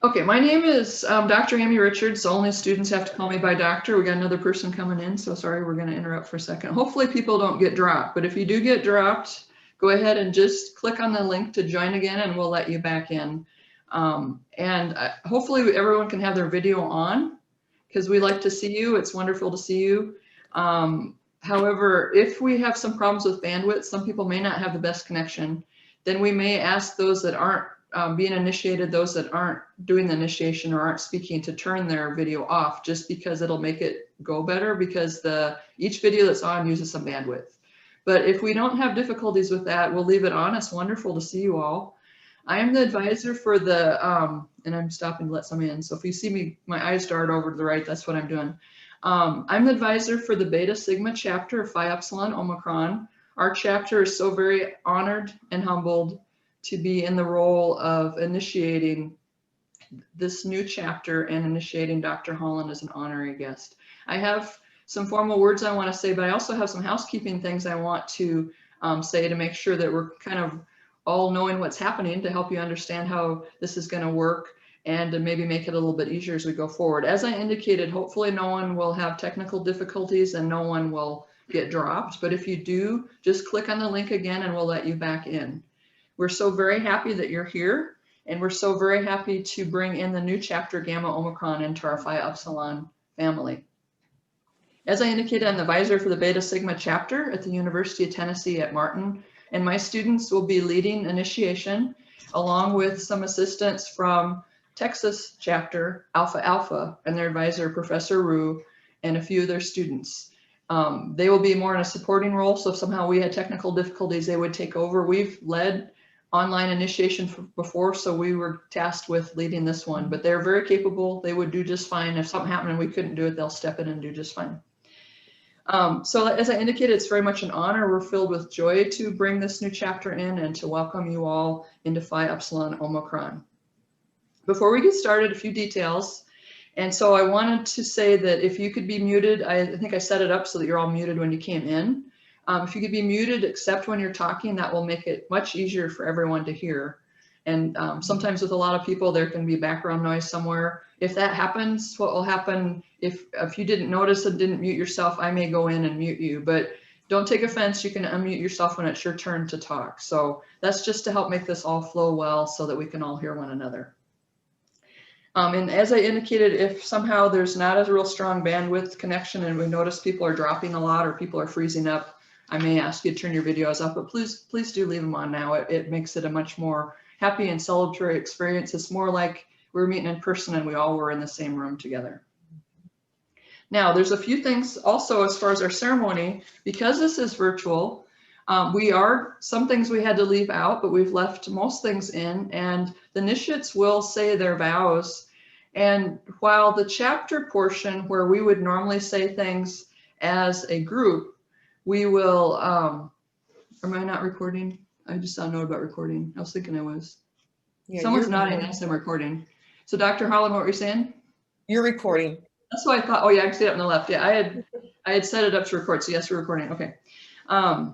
Okay, my name is Dr. Amy Richards. Only students have to call me by doctor. We got another person coming in, so sorry, we're going to interrupt for a second. Hopefully people don't get dropped, but if you do get dropped, go ahead and just click on the link to join again and we'll let you back in. Hopefully everyone can have their video on because we like to see you. It's wonderful to see you. However, if we have some problems with bandwidth, some people may not have the best connection, then we may ask those that aren't being initiated, those that aren't doing the initiation or aren't speaking, to turn their video off, just because it'll make it go better, because each video that's on uses some bandwidth. But if we don't have difficulties with that, we'll leave it on. It's wonderful to see you all. I am the advisor for the, and I'm stopping to let some in. So if you see me, my eyes dart over to the right, that's what I'm doing. I'm the advisor for the Beta Sigma chapter of Phi Upsilon Omicron. Our chapter is so very honored and humbled to be in the role of initiating this new chapter and initiating Dr. Holland as an honorary guest. I have some formal words I want to say, but I also have some housekeeping things I want to say to make sure that we're kind of all knowing what's happening, to help you understand how this is going to work and to maybe make it a little bit easier as we go forward. As I indicated, hopefully no one will have technical difficulties and no one will get dropped. But if you do, just click on the link again and we'll let you back in. We're so very happy that you're here, and we're so very happy to bring in the new chapter Gamma Omicron into our Phi Upsilon family. As I indicated, I'm the advisor for the Beta Sigma chapter at the University of Tennessee at Martin, and my students will be leading initiation along with some assistants from Texas chapter Alpha Alpha and their advisor, Professor Rue, and a few of their students. They will be more in a supporting role, so if somehow we had technical difficulties, they would take over. We've led online initiation before, so we were tasked with leading this one, but they're very capable. They would do just fine. If something happened and we couldn't do it, they'll step in and do just fine. So as I indicated, it's very much an honor. We're filled with joy to bring this new chapter in and to welcome you all into Phi Upsilon Omicron. Before we get started, a few details. And so I wanted to say that if you could be muted, I think I set it up so that you're all muted when you came in. If you could be muted except when you're talking, that will make it much easier for everyone to hear. And sometimes with a lot of people, there can be background noise somewhere. If that happens, what will happen, if you didn't notice and didn't mute yourself, I may go in and mute you. But don't take offense, you can unmute yourself when it's your turn to talk. So that's just to help make this all flow well so that we can all hear one another. And as I indicated, if somehow there's not a real strong bandwidth connection and we notice people are dropping a lot or people are freezing up, I may ask you to turn your videos off, but please do leave them on now. It makes it a much more happy and celebratory experience. It's more like we're meeting in person and we all were in the same room together. Now, there's a few things also as far as our ceremony. Because this is virtual, some things we had to leave out, but we've left most things in, and the initiates will say their vows. And while the chapter portion where we would normally say things as a group, we will, am I not recording? I just saw a note about recording. I was thinking I was. Yeah, someone's nodding as I'm recording. So Dr. Holland, what were you saying? You're recording. That's what I thought. Oh yeah, I can see it up on the left. Yeah, I had set it up to record. So yes, we're recording. Okay. I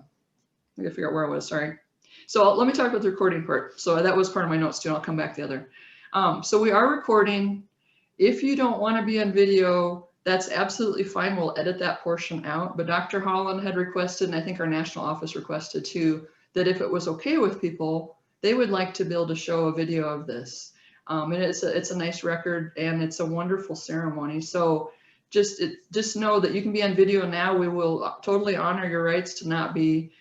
gotta figure out where I was, sorry. So let me talk about the recording part. So that was part of my notes too, and I'll come back to the other. So we are recording. If you don't want to be on video, that's absolutely fine. We'll edit that portion out. But Dr. Holland had requested, and I think our national office requested too, that if it was okay with people, they would like to be able to show a video of this. And it's a nice record and it's a wonderful ceremony. So just know that you can be on video now. We will totally honor your rights to not be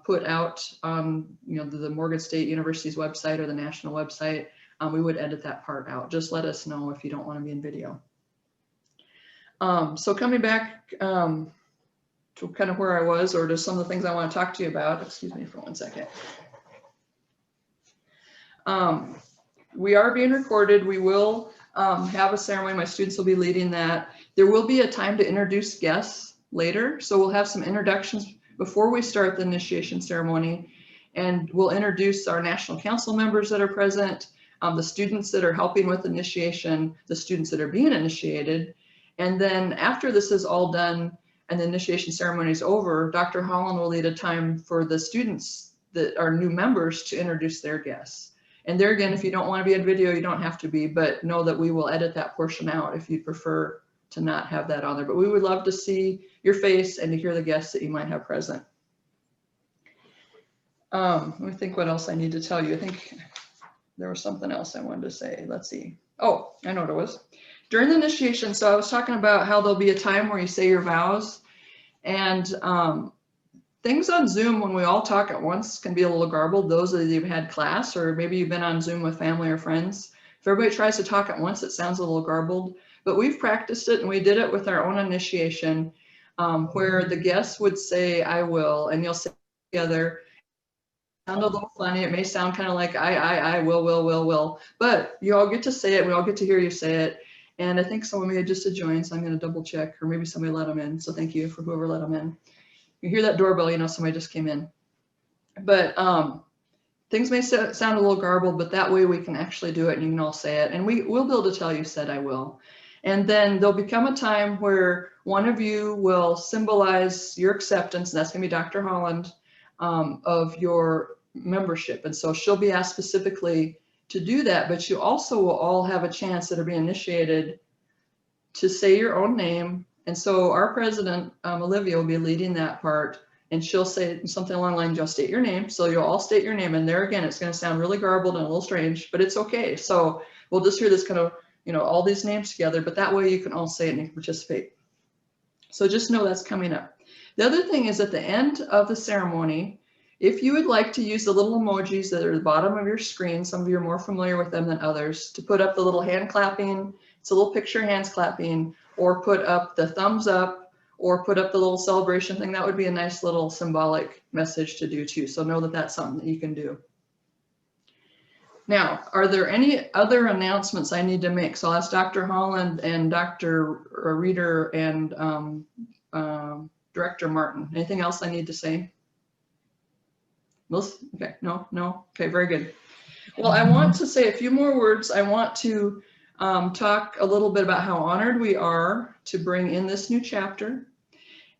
put out on the Morgan State University's website or the national website. We would edit that part out. Just let us know if you don't want to be in video. So coming back to kind of where I was, or to some of the things I want to talk to you about. Excuse me for 1 second. We are being recorded. We will have a ceremony. My students will be leading that. There will be a time to introduce guests later. So we'll have some introductions before we start the initiation ceremony. And we'll introduce our National Council members that are present, the students that are helping with initiation, the students that are being initiated. And then after this is all done and the initiation ceremony is over, Dr. Holland will lead a time for the students that are new members to introduce their guests. And there again, if you don't want to be in video, you don't have to be, but know that we will edit that portion out if you prefer to not have that on there. But we would love to see your face and to hear the guests that you might have present. Let me think what else I need to tell you. I think there was something else I wanted to say. Let's see. Oh, I know what it was. During the initiation, so I was talking about how there'll be a time where you say your vows, and things on Zoom when we all talk at once can be a little garbled. Those of you who've had class, or maybe you've been on Zoom with family or friends, if everybody tries to talk at once, it sounds a little garbled, but we've practiced it and we did it with our own initiation, where the guests would say, I will, and you'll say together. Sound a little funny. It may sound kind of like I will, but you all get to say it. We all get to hear you say it. And I think someone may have just joined, so I'm going to double check, or maybe somebody let them in. So thank you for whoever let them in. You hear that doorbell, you know somebody just came in. But things may sound a little garbled, but that way we can actually do it and you can all say it. And we'll be able to tell you said I will. And then there'll become a time where one of you will symbolize your acceptance, and that's going to be Dr. Holland, of your membership. And so she'll be asked specifically to do that, but you also will all have a chance that are being initiated to say your own name. And so our president, Olivia, will be leading that part, and she'll say something along the lines, you'll state your name. So you'll all state your name. And there again, it's going to sound really garbled and a little strange, but it's okay. So we'll just hear this kind of, you know, all these names together, but that way you can all say it and you can participate. So just know that's coming up. The other thing is at the end of the ceremony, if you would like to use the little emojis that are at the bottom of your screen, some of you are more familiar with them than others, to put up the little hand clapping, it's a little picture hands clapping, or put up the thumbs up, or put up the little celebration thing, that would be a nice little symbolic message to do too. So know that that's something that you can do. Now, are there any other announcements I need to make? So I'll ask Dr. Holland and Dr. Reader and Director Martin. Anything else I need to say? Okay, no, okay, very good. Well, I want to say a few more words. I want to talk a little bit about how honored we are to bring in this new chapter,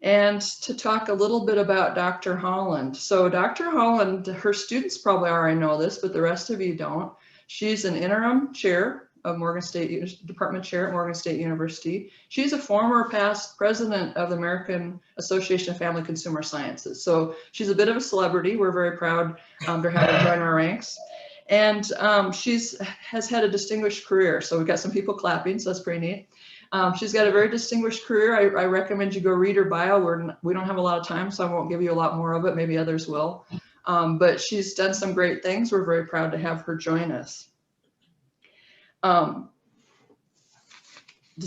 and to talk a little bit about Dr. Holland. So Dr. Holland, her students probably already know this, but the rest of you don't. She's an interim chair of Morgan State, department chair at Morgan State University. She's a former past president of the American Association of Family Consumer Sciences. So she's a bit of a celebrity. We're very proud to have her join our ranks. And has had a distinguished career. So we've got some people clapping, so that's pretty neat. She's got a very distinguished career. I recommend you go read her bio. We don't have a lot of time, so I won't give you a lot more of it. Maybe others will. But she's done some great things. We're very proud to have her join us. Does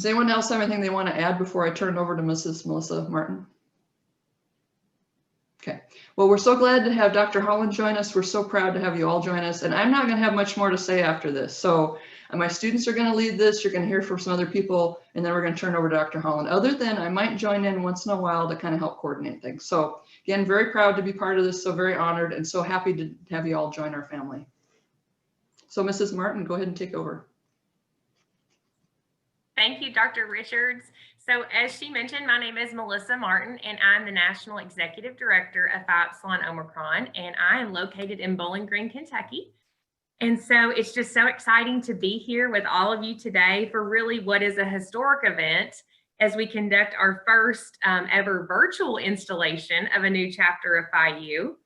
anyone else have anything they want to add before I turn it over to Mrs. Melissa Martin? Okay, well, we're so glad to have Dr. Holland join us. We're so proud to have you all join us. And I'm not going to have much more to say after this. So my students are going to lead this. You're going to hear from some other people, and then we're going to turn over to Dr. Holland. Other than I might join in once in a while to kind of help coordinate things. So again, very proud to be part of this. So very honored and so happy to have you all join our family. So Mrs. Martin, go ahead and take over. Thank you, Dr. Richards. So as she mentioned, my name is Melissa Martin, and I'm the National Executive Director of Phi Upsilon Omicron, and I am located in Bowling Green, Kentucky. And so it's just so exciting to be here with all of you today for really what is a historic event as we conduct our first ever virtual installation of a new chapter of Phi U.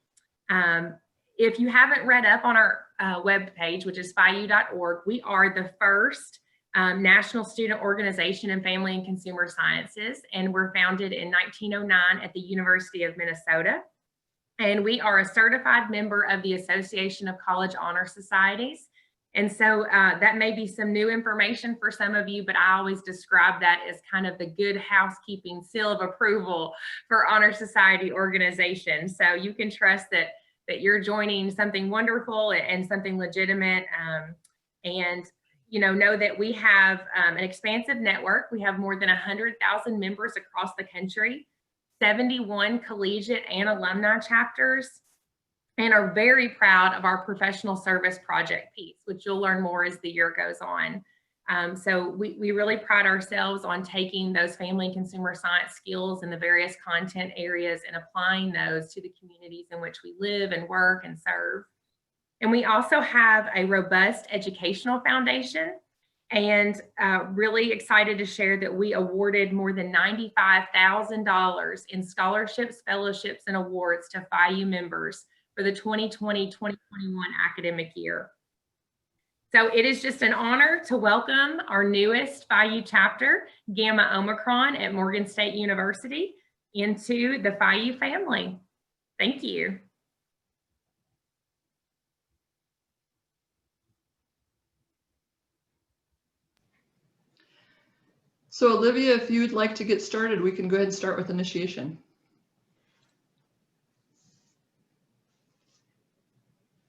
If you haven't read up on our webpage, which is phiu.org, we are the first national student organization in family and consumer sciences, and we're founded in 1909 at the University of Minnesota. And we are a certified member of the Association of College Honor Societies. And so that may be some new information for some of you, but I always describe that as kind of the good housekeeping seal of approval for honor society organizations. So you can trust that you're joining something wonderful and something legitimate, and know that we have an expansive network. We have more than 100,000 members across the country, 71 collegiate and alumni chapters, and are very proud of our professional service project piece, which you'll learn more as the year goes on. So we really pride ourselves on taking those family and consumer science skills in the various content areas and applying those to the communities in which we live and work and serve. And we also have a robust educational foundation, and really excited to share that we awarded more than $95,000 in scholarships, fellowships, and awards to Phi U members for the 2020-2021 academic year. So it is just an honor to welcome our newest Phi U chapter, Gamma Omicron at Morgan State University, into the Phi U family. Thank you. So Olivia, if you'd like to get started, we can go ahead and start with initiation.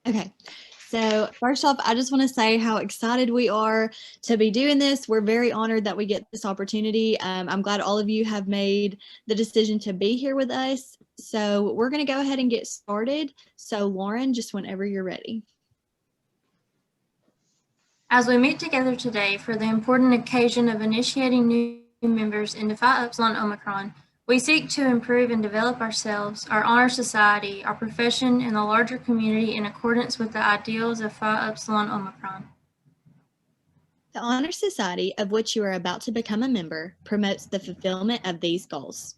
Okay, so first off, I just want to say how excited we are to be doing this. We're very honored that we get this opportunity. I'm glad all of you have made the decision to be here with us. So we're going to go ahead and get started. So Lauren, just whenever you're ready. As we meet together today for the important occasion of initiating new members into Phi Upsilon Omicron, we seek to improve and develop ourselves, our honor society, our profession, and the larger community in accordance with the ideals of Phi Upsilon Omicron. The Honor Society, of which you are about to become a member, promotes the fulfillment of these goals.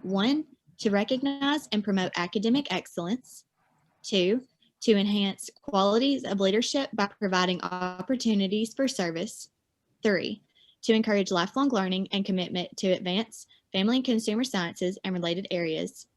1, to recognize and promote academic excellence. 2, to enhance qualities of leadership by providing opportunities for service. 3, to encourage lifelong learning and commitment to advance family and consumer sciences and related areas.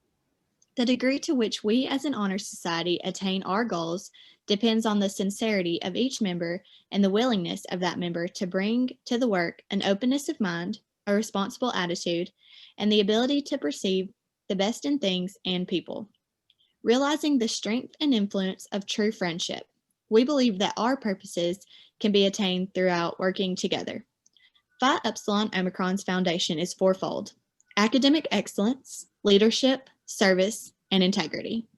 The degree to which we as an honor society attain our goals depends on the sincerity of each member and the willingness of that member to bring to the work an openness of mind, a responsible attitude, and the ability to perceive the best in things and people. Realizing the strength and influence of true friendship, we believe that our purposes can be attained throughout working together. Phi Upsilon Omicron's foundation is fourfold: academic excellence, leadership, service, and integrity.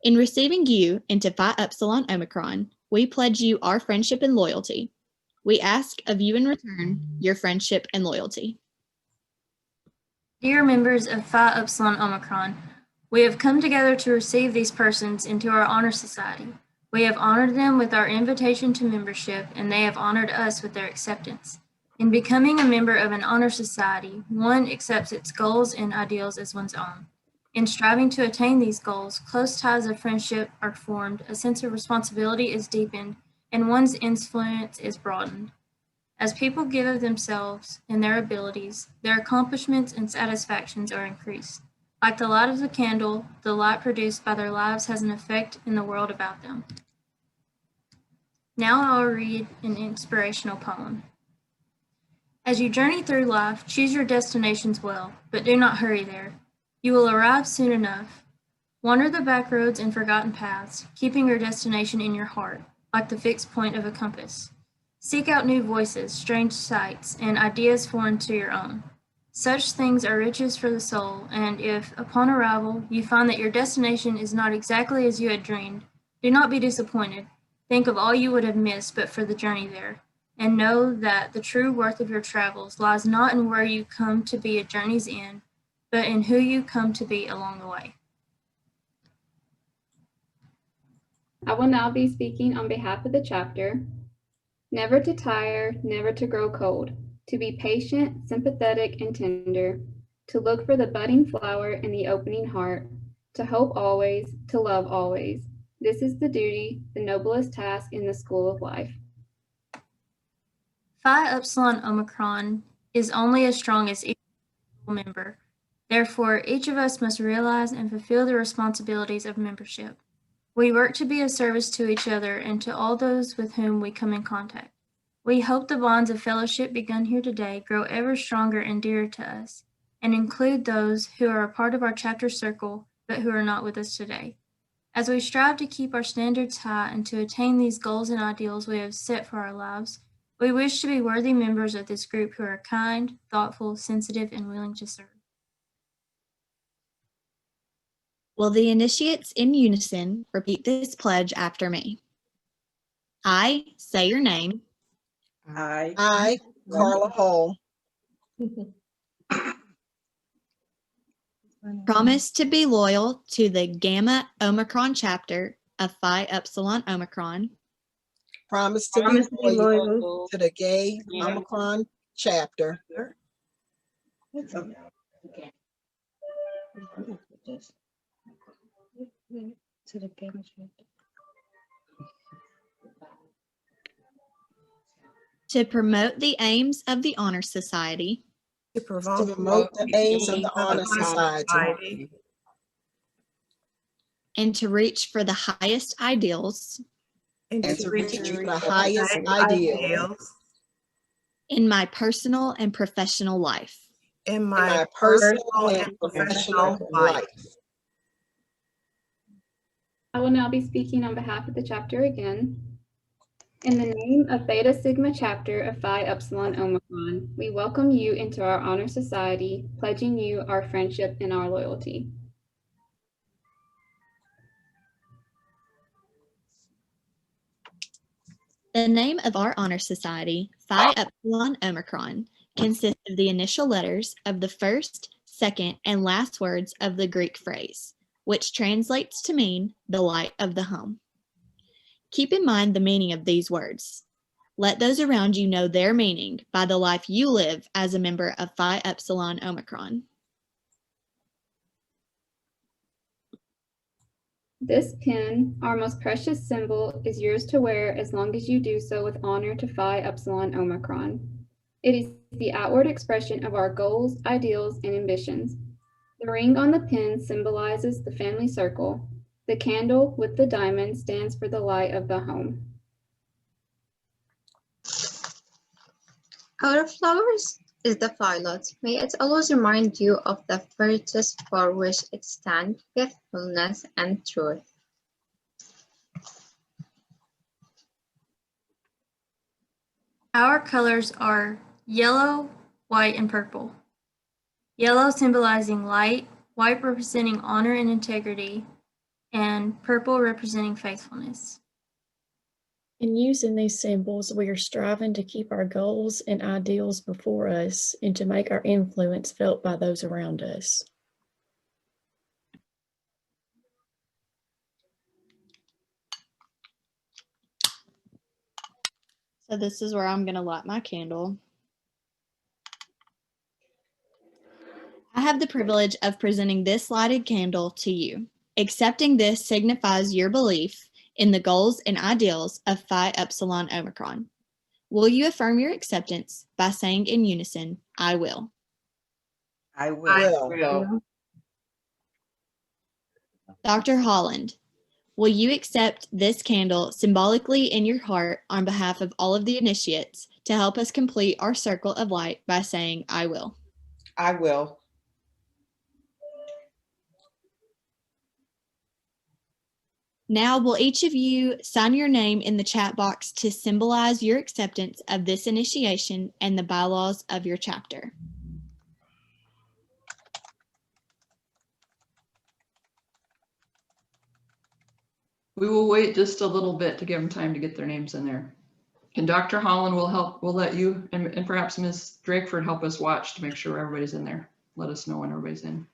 In receiving you into Phi Upsilon Omicron, we pledge you our friendship and loyalty. We ask of you in return your friendship and loyalty. Dear members of Phi Upsilon Omicron, we have come together to receive these persons into our honor society. We have honored them with our invitation to membership, and they have honored us with their acceptance. In becoming a member of an honor society, one accepts its goals and ideals as one's own. In striving to attain these goals, close ties of friendship are formed, a sense of responsibility is deepened, and one's influence is broadened. As people give of themselves and their abilities, their accomplishments and satisfactions are increased. Like the light of the candle, the light produced by their lives has an effect in the world about them. Now I'll read an inspirational poem. As you journey through life, choose your destinations well, but do not hurry there. You will arrive soon enough. Wander the back roads and forgotten paths, keeping your destination in your heart, like the fixed point of a compass. Seek out new voices, strange sights, and ideas foreign to your own. Such things are riches for the soul, and if, upon arrival, you find that your destination is not exactly as you had dreamed, do not be disappointed. Think of all you would have missed but for the journey there. And know that the true worth of your travels lies not in where you come to be at journey's end, but in who you come to be along the way. I will now be speaking on behalf of the chapter. Never to tire, never to grow cold, to be patient, sympathetic, and tender, to look for the budding flower in the opening heart, to hope always, to love always. This is the duty, the noblest task in the school of life. Phi Upsilon Omicron is only as strong as each member. Therefore, each of us must realize and fulfill the responsibilities of membership. We work to be of service to each other and to all those with whom we come in contact. We hope the bonds of fellowship begun here today grow ever stronger and dearer to us, and include those who are a part of our chapter circle but who are not with us today. As we strive to keep our standards high and to attain these goals and ideals we have set for our lives, we wish to be worthy members of this group who are kind, thoughtful, sensitive, and willing to serve. Will the initiates in unison repeat this pledge after me? I say your name. I, Carla Hull, Promise to be loyal to the Gamma Omicron Chapter of Phi Upsilon Omicron, Promise to be loyal to the Gay Omicron Chapter. to promote the aims of the Honor Society, To promote the aims of the Honor Society. and to reach for the highest ideals And to reach the highest ideals in my personal and professional life. in my personal and professional life. I will now be speaking on behalf of the chapter again. In the name of Beta Sigma Chapter of Phi Upsilon Omicron, we welcome you into our honor society, pledging you our friendship and our loyalty. The name of our honor society, Phi Upsilon Omicron, consists of the initial letters of the first, second, and last words of the Greek phrase, which translates to mean the light of the home. Keep in mind the meaning of these words. Let those around you know their meaning by the life you live as a member of Phi Upsilon Omicron. This pin, our most precious symbol, is yours to wear as long as you do so with honor to Phi Upsilon Omicron. It is the outward expression of our goals, ideals, and ambitions. The ring on the pin symbolizes the family circle. The candle with the diamond stands for the light of the home. Our flowers is the violet. May it always remind you of the virtues for which it stands, faithfulness and truth. Our colors are yellow, white, and purple. Yellow symbolizing light, white representing honor and integrity, and purple representing faithfulness. In using these symbols, we are striving to keep our goals and ideals before us and to make our influence felt by those around us. So this is where I'm going to light my candle. I have the privilege of presenting this lighted candle to you. Accepting this signifies your belief in the goals and ideals of Phi Upsilon Omicron. Will you affirm your acceptance by saying in unison, I will? I will. Dr. Holland, will you accept this candle symbolically in your heart on behalf of all of the initiates to help us complete our circle of light by saying, I will? I will. Now, will each of you sign your name in the chat box to symbolize your acceptance of this initiation and the bylaws of your chapter? We will wait just a little bit to give them time to get their names in there. And Dr. Holland will let you and perhaps Ms. Drakeford help us watch to make sure everybody's in there. Let us know when everybody's in.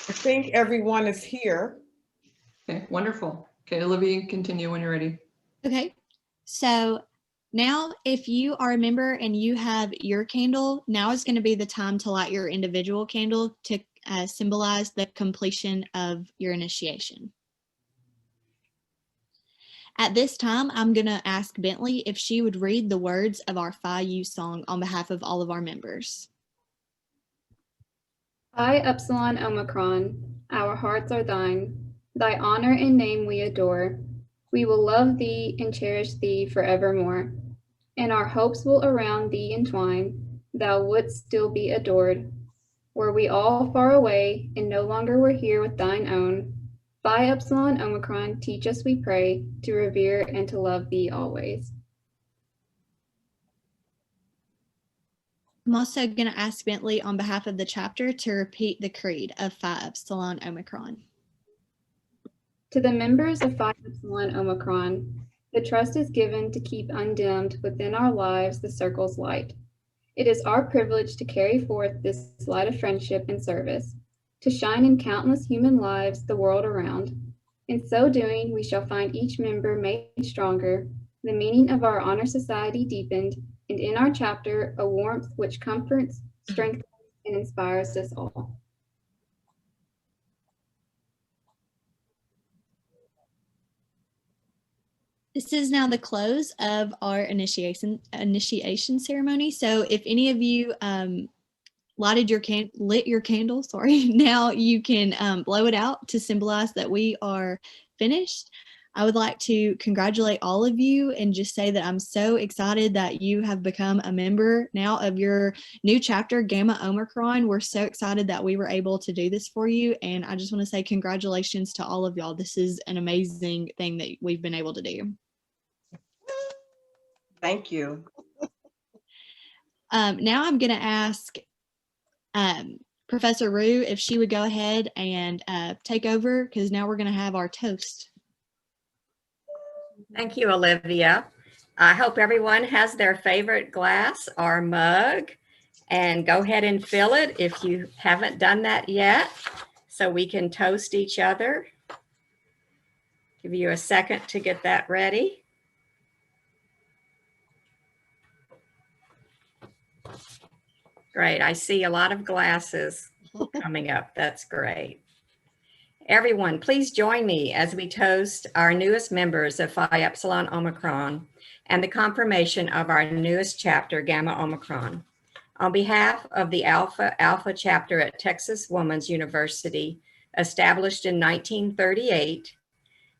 I think everyone is here. Okay, wonderful. Okay, Olivia, you can continue when you're ready. Okay, so now if you are a member and you have your candle, now is going to be the time to light your individual candle to symbolize the completion of your initiation. At this time, I'm going to ask Bentley if she would read the words of our Phi U song on behalf of all of our members. Phi Upsilon Omicron, our hearts are thine. Thy honor and name we adore. We will love thee and cherish thee forevermore. And our hopes will around thee entwine. Thou wouldst still be adored. Were we all far away and no longer were here with thine own, Phi Upsilon Omicron, teach us, we pray, to revere and to love thee always. I'm also going to ask Bentley on behalf of the chapter to repeat the creed of Phi Upsilon Omicron. To the members of Phi Upsilon Omicron, The trust is given to keep undimmed within our lives the circle's light. It is our privilege to carry forth this light of friendship and service, to shine in countless human lives the world around. In so doing, we shall find each member made stronger, the meaning of our honor society deepened, and in our chapter, a warmth which comforts, strengthens, and inspires us all. This is now the close of our initiation ceremony. So if any of you lit your candle, sorry, now you can blow it out to symbolize that we are finished. I would like to congratulate all of you and just say that I'm so excited that you have become a member now of your new chapter, Gamma Omicron. We're so excited that we were able to do this for you. And I just want to say congratulations to all of y'all. This is an amazing thing that we've been able to do. Thank you. Now I'm going to ask Professor Rue if she would go ahead and take over, because now we're going to have our toast. Thank you, Olivia. I hope everyone has their favorite glass or mug, and go ahead and fill it if you haven't done that yet, so we can toast each other. Give you a second to get that ready. Great, I see a lot of glasses coming up. That's great. Everyone, please join me as we toast our newest members of Phi Upsilon Omicron and the confirmation of our newest chapter, Gamma Omicron. On behalf of the Alpha chapter at Texas Woman's University, established in 1938,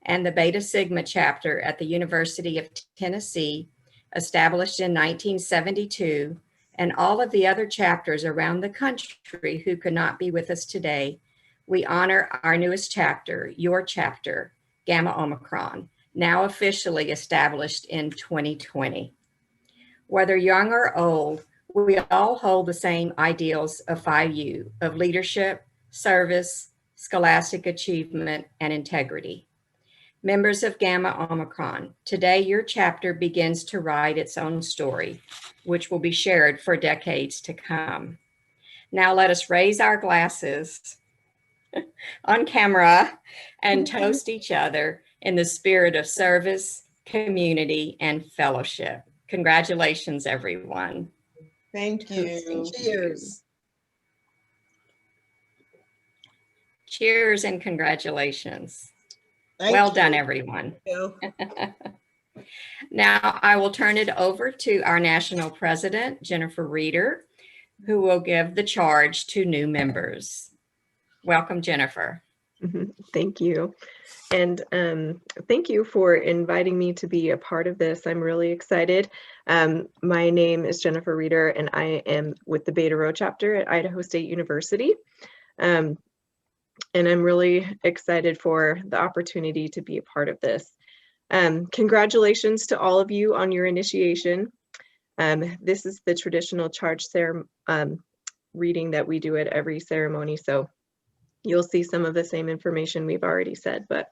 and the Beta Sigma chapter at the University of Tennessee, established in 1972, and all of the other chapters around the country who could not be with us today, we honor our newest chapter, your chapter, Gamma Omicron, now officially established in 2020. Whether young or old, we all hold the same ideals of Phi U, of leadership, service, scholastic achievement, and integrity. Members of Gamma Omicron, today your chapter begins to write its own story, which will be shared for decades to come. Now let us raise our glasses on camera and toast each other in the spirit of service, community, and fellowship. Congratulations, everyone. Thank you. Cheers. Cheers and congratulations. Thank Well you. done, everyone. Thank you. Now I will turn it over to our national president, Jenifer Reader, who will give the charge to new members. Welcome, Jenifer. Thank you. And thank you for inviting me to be a part of this. I'm really excited. My name is Jenifer Reader, and I am with the Beta Rho chapter at Idaho State University. And I'm really excited for the opportunity to be a part of this. Congratulations to all of you on your initiation. This is the traditional charge reading that we do at every ceremony. So you'll see some of the same information we've already said, but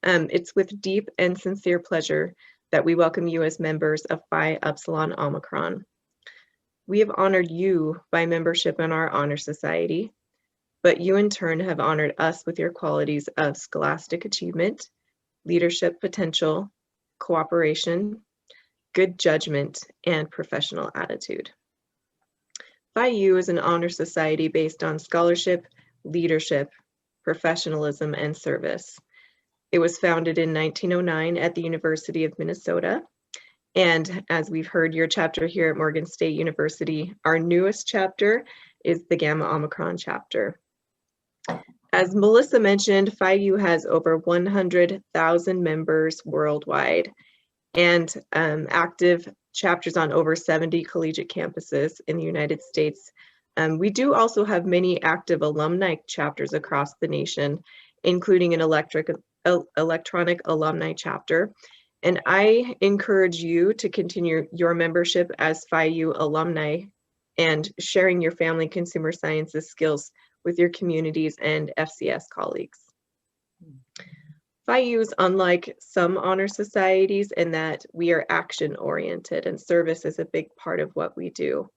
it's with deep and sincere pleasure that we welcome you as members of Phi Upsilon Omicron. We have honored you by membership in our honor society, but you in turn have honored us with your qualities of scholastic achievement, leadership potential, cooperation, good judgment, and professional attitude. Phi U is an honor society based on scholarship, leadership, professionalism, and service. It was founded in 1909 at the University of Minnesota. And as we've heard, your chapter here at Morgan State University, our newest chapter is the Gamma Omicron Chapter. As Melissa mentioned, Phi U has over 100,000 members worldwide and active chapters on over 70 collegiate campuses in the United States. We do also have many active alumni chapters across the nation, including an electronic alumni chapter. And I encourage you to continue your membership as Phi U alumni and sharing your family consumer sciences skills with your communities and FCS colleagues. Phi U is unlike some honor societies in that we are action oriented and service is a big part of what we do.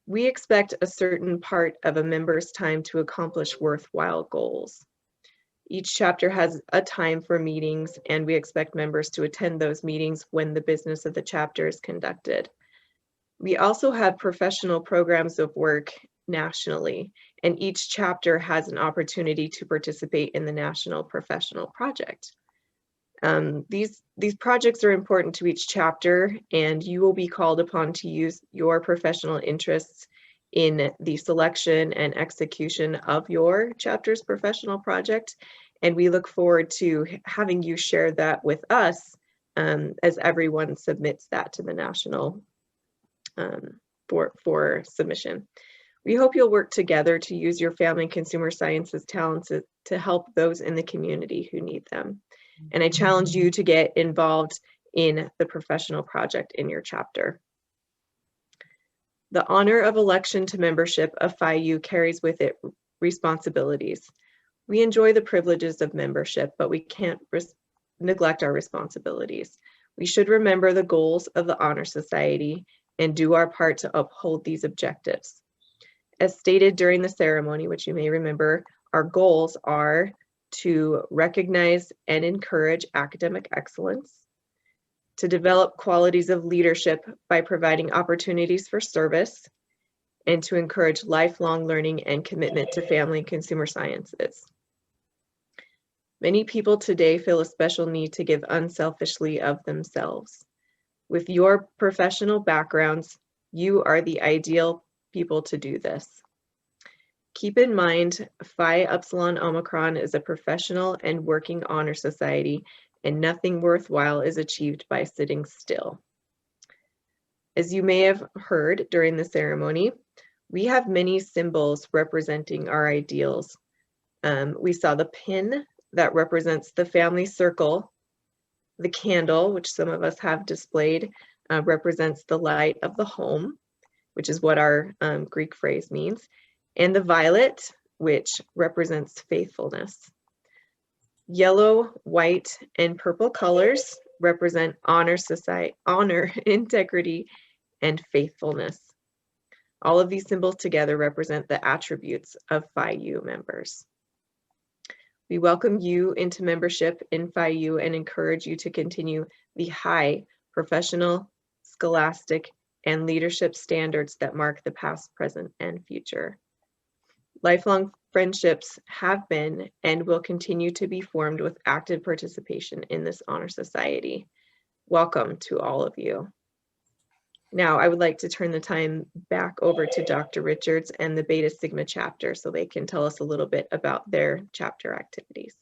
We expect a certain part of a member's time to accomplish worthwhile goals. Each chapter has a time for meetings, and we expect members to attend those meetings when the business of the chapter is conducted. We also have professional programs of work nationally, and each chapter has an opportunity to participate in the National Professional Project. These projects are important to each chapter, and you will be called upon to use your professional interests in the selection and execution of your chapter's professional project. And we look forward to having you share that with us as everyone submits that to the national for submission. We hope you'll work together to use your family and consumer sciences talents to help those in the community who need them. And I challenge you to get involved in the professional project in your chapter. The honor of election to membership of Phi U carries with it responsibilities. We enjoy the privileges of membership, but we can't neglect our responsibilities. We should remember the goals of the Honor Society and do our part to uphold these objectives. As stated during the ceremony, which you may remember, our goals are to recognize and encourage academic excellence, to develop qualities of leadership by providing opportunities for service, and to encourage lifelong learning and commitment to family and consumer sciences. Many people today feel a special need to give unselfishly of themselves. With your professional backgrounds, you are the ideal people to do this. Keep in mind, Phi Upsilon Omicron is a professional and working honor society, and nothing worthwhile is achieved by sitting still. As you may have heard during the ceremony, we have many symbols representing our ideals. We saw the pin that represents the family circle. The candle, which some of us have displayed, represents the light of the home, which is what our Greek phrase means. And the violet, which represents faithfulness. Yellow, white, and purple colors represent honor, society, honor, integrity, and faithfulness. All of these symbols together represent the attributes of Phi U members. We welcome you into membership in Phi U and encourage you to continue the high professional, scholastic, and leadership standards that mark the past, present, and future. Lifelong friendships have been and will continue to be formed with active participation in this honor society. Welcome to all of you. Now, I would like to turn the time back over to Dr. Richards and the Beta Sigma chapter so they can tell us a little bit about their chapter activities.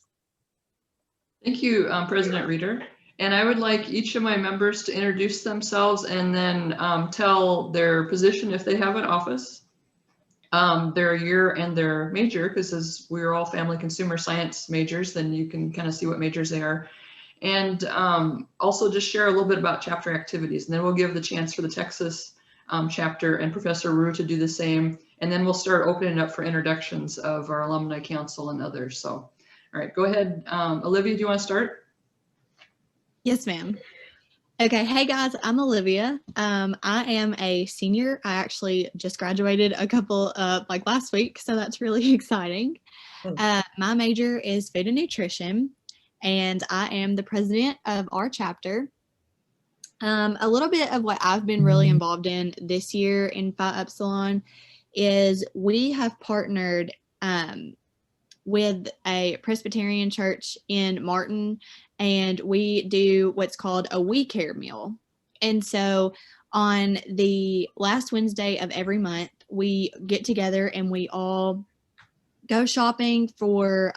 Thank you, President Reader. And I would like each of my members to introduce themselves and then tell their position if they have an office, their year and their major, because as we're all family consumer science majors, then you can kind of see what majors they are. And also just share a little bit about chapter activities. And then we'll give the chance for the Texas chapter and Professor Rue to do the same. And then we'll start opening up for introductions of our alumni council and others. So, all right, go ahead. Olivia, do you want to start? Yes, ma'am. Okay, hey guys, I'm Olivia. I am a senior. I actually just graduated a couple like last week, so that's really exciting. My major is food and nutrition, and I am the president of our chapter. A little bit of what I've been really involved in this year in Phi Upsilon is we have partnered with a Presbyterian church in Martin, and we do what's called a We Care meal. And so on the last Wednesday of every month, we get together and we all go shopping for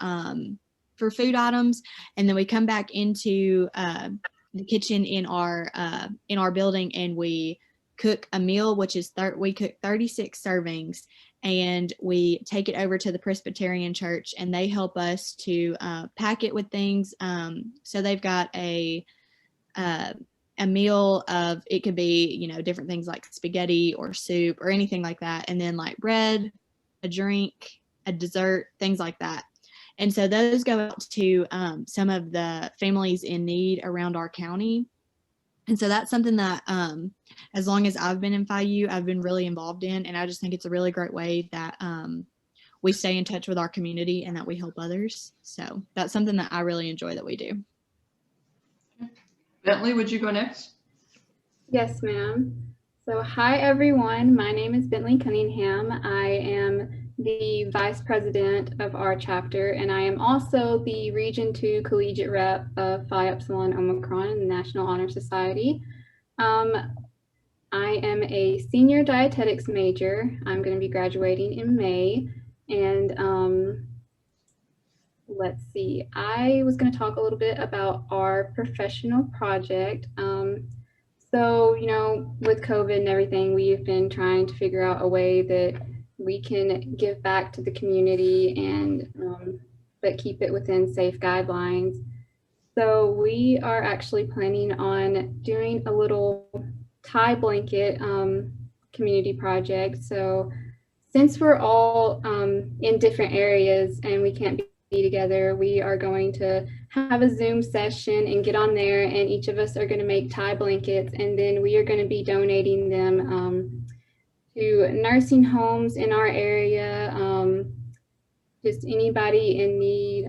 food items, and then we come back into the kitchen in our building and we cook a meal, which is we cook 36 servings, and we take it over to the Presbyterian church and they help us to pack it with things. So they've got a meal of, it could be, you know, different things like spaghetti or soup or anything like that. And then like bread, a drink, a dessert, things like that. And so those go out to some of the families in need around our county. And so that's something that as long as I've been in Phi U, I've been really involved in. And I just think it's a really great way that we stay in touch with our community and that we help others. So that's something that I really enjoy that we do. Bentley, would you go next? Yes, ma'am. So hi, everyone. My name is Bentley Cunningham. I am the Vice President of our chapter, and I am also the Region 2 Collegiate Rep of Phi Upsilon Omicron in the National Honor Society. I am a senior dietetics major. I'm going to be graduating in May, and let's see, I was going to talk a little bit about our professional project. So, you know, with COVID and everything, we've been trying to figure out a way that we can give back to the community and but keep it within safe guidelines. So we are actually planning on doing a little tie blanket community project. So since we're all in different areas and we can't be together, we are going to have a Zoom session and get on there, and each of us are going to make tie blankets, and then we are going to be donating them to nursing homes in our area, just anybody in need,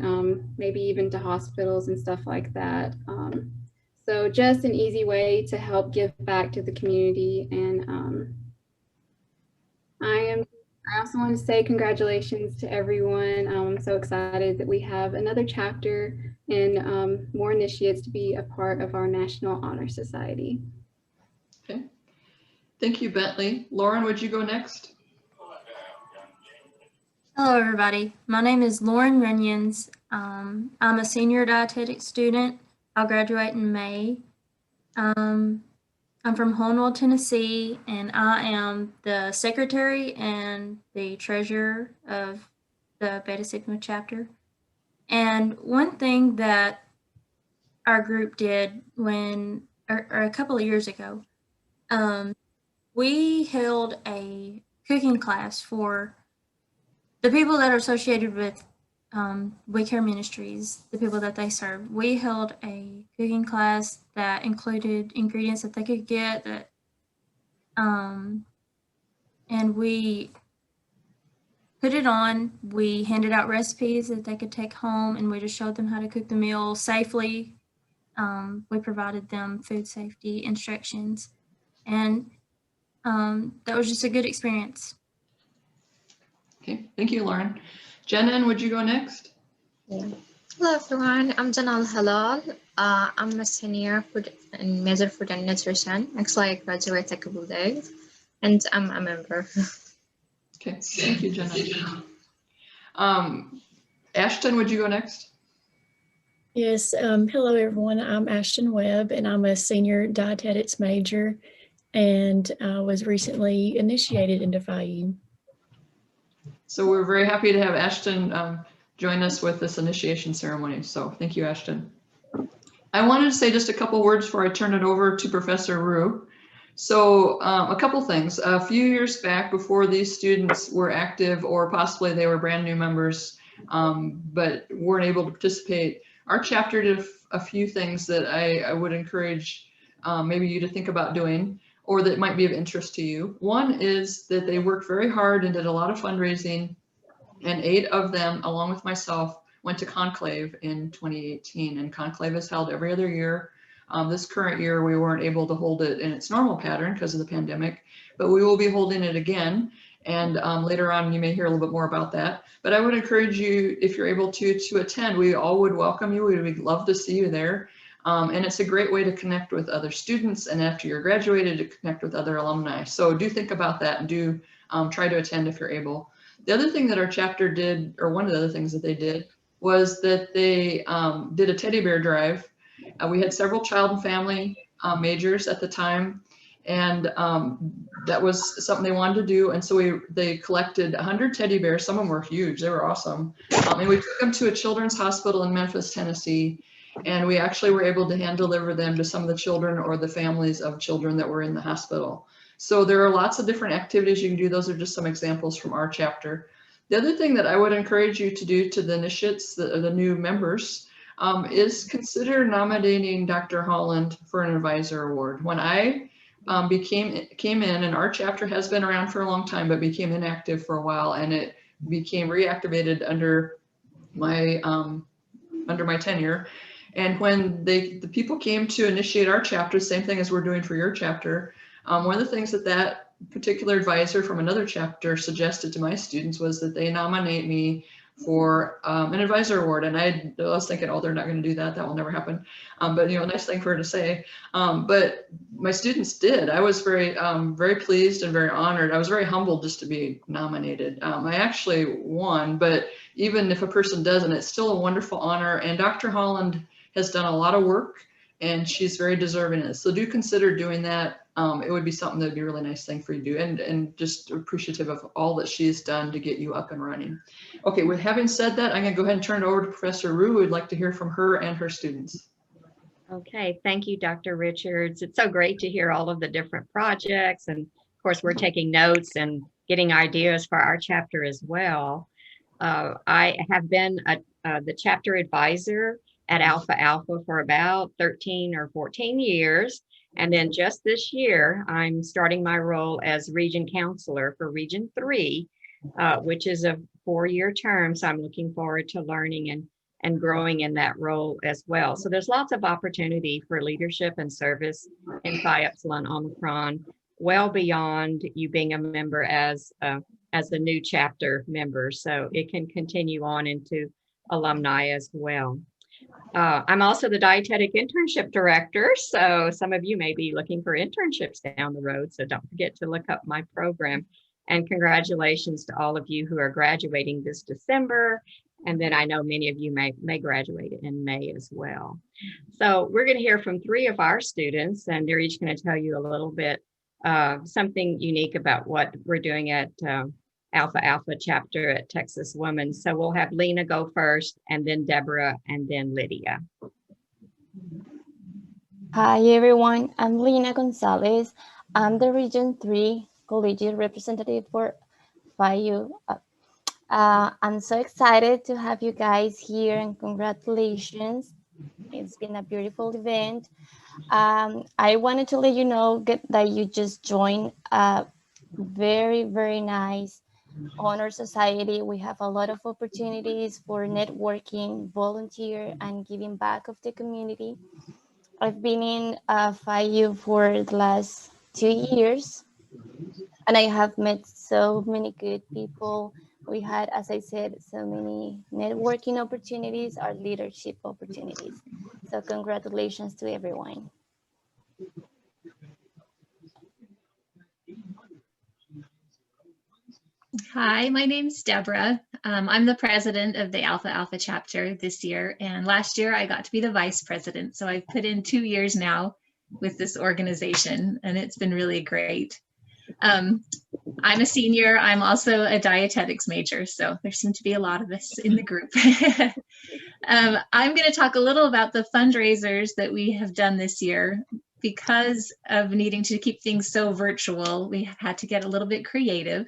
maybe even to hospitals and stuff like that. So just an easy way to help give back to the community. And I also want to say congratulations to everyone. I'm so excited that we have another chapter and more initiates to be a part of our National Honor Society. Okay. Thank you, Bentley. Lauren, would you go next? Hello, everybody. My name is Lauren Renions. I'm a senior dietetics student. I'll graduate in May. I'm from Hohenwald, Tennessee, and I am the secretary and the treasurer of the Beta Sigma chapter. And one thing that our group did when, or a couple of years ago, we held a cooking class for the people that are associated with We Care Ministries, the people that they serve. We held a cooking class that included ingredients that they could get, that, and we put it on. We handed out recipes that they could take home, and we just showed them how to cook the meal safely. We provided them food safety instructions, and that was just a good experience. Okay, thank you, Lauren. Jenin, would you go next? Yeah. Hello, everyone. I'm Janal Halal. I'm a senior in major food and nutrition. Actually, I graduated a couple of days, and I'm a member. Okay, thank you, Jenin. Ashton, would you go next? Yes, hello everyone. I'm Ashton Webb, and I'm a senior dietetics major, and I was recently initiated into Phi U. So we're very happy to have Ashton join us with this initiation ceremony. So thank you, Ashton. I wanted to say just a couple words before I turn it over to Professor Rue. So a couple things. A few years back, before these students were active, or possibly they were brand new members, but weren't able to participate, our chapter did a few things that I would encourage maybe you to think about doing, or that might be of interest to you. One is that they worked very hard and did a lot of fundraising, and 8 of them, along with myself, went to Conclave in 2018, and Conclave is held every other year. This current year, we weren't able to hold it in its normal pattern because of the pandemic, but we will be holding it again. And later on, you may hear a little bit more about that. But I would encourage you, if you're able to attend. We all would welcome you. We would love to see you there. And it's a great way to connect with other students, and after you're graduated, to connect with other alumni. So do think about that, and do try to attend if you're able. The other thing that our chapter did, or one of the other things that they did, was that they did a teddy bear drive. We had several child and family majors at the time, and that was something they wanted to do. And so they collected 100 teddy bears. Some of them were huge. They were awesome. And we took them to a children's hospital in Memphis, Tennessee. And we actually were able to hand deliver them to some of the children or the families of children that were in the hospital. So there are lots of different activities you can do. Those are just some examples from our chapter. The other thing that I would encourage you to do to the initiates, the new members, is consider nominating Dr. Holland for an advisor award. When I came in, and our chapter has been around for a long time, but became inactive for a while, and it became reactivated under my tenure. And when the people came to initiate our chapter, same thing as we're doing for your chapter, one of the things that particular advisor from another chapter suggested to my students was that they nominate me for an advisor award. And I was thinking, oh, they're not going to do that. That will never happen. But nice thing for her to say. But my students did. I was very, very pleased and very honored. I was very humbled just to be nominated. I actually won, but even if a person doesn't, it's still a wonderful honor. And Dr. Holland has done a lot of work, and she's very deserving of it. So do consider doing that. It would be something that would be a really nice thing for you to do, and just appreciative of all that she's done to get you up and running. Okay, with having said that, I'm going to go ahead and turn it over to Professor Rue. We'd like to hear from her and her students. Okay, thank you, Dr. Richards. It's so great to hear all of the different projects. And of course, we're taking notes and getting ideas for our chapter as well. I have been the chapter advisor at Alpha Alpha for about 13 or 14 years. And then just this year, I'm starting my role as region counselor for Region 3, which is a 4-year term. So I'm looking forward to learning and growing in that role as well. So there's lots of opportunity for leadership and service in Phi Upsilon Omicron, well beyond you being a member as a new chapter member. So it can continue on into alumni as well. I'm also the dietetic internship director, so some of you may be looking for internships down the road, so don't forget to look up my program. And congratulations to all of you who are graduating this December, and then I know many of you may graduate in May as well. So we're going to hear from 3 of our students, and they're each going to tell you a little bit something unique about what we're doing at Alpha Alpha chapter at Texas Women. So we'll have Lina go first, and then Deborah, and then Lidia. Hi everyone, I'm Lina Gonzalez. I'm the Region 3 collegiate representative for Phi U. I'm so excited to have you guys here, and congratulations. It's been a beautiful event. I wanted to let you know that you just joined a very, very nice honor society. We have a lot of opportunities for networking, volunteer, and giving back of the community. I've been in Phi U for the last 2 years, and I have met so many good people. We had, as I said, so many networking opportunities or leadership opportunities. So congratulations to everyone. Hi, my name's Deborah. I'm the president of the Alpha Alpha chapter this year, and last year I got to be the vice president. So I've put in 2 years now with this organization, and it's been really great. I'm a senior. I'm also a dietetics major, so there seem to be a lot of us in the group. I'm going to talk a little about the fundraisers that we have done this year. Because of needing to keep things so virtual, we had to get a little bit creative.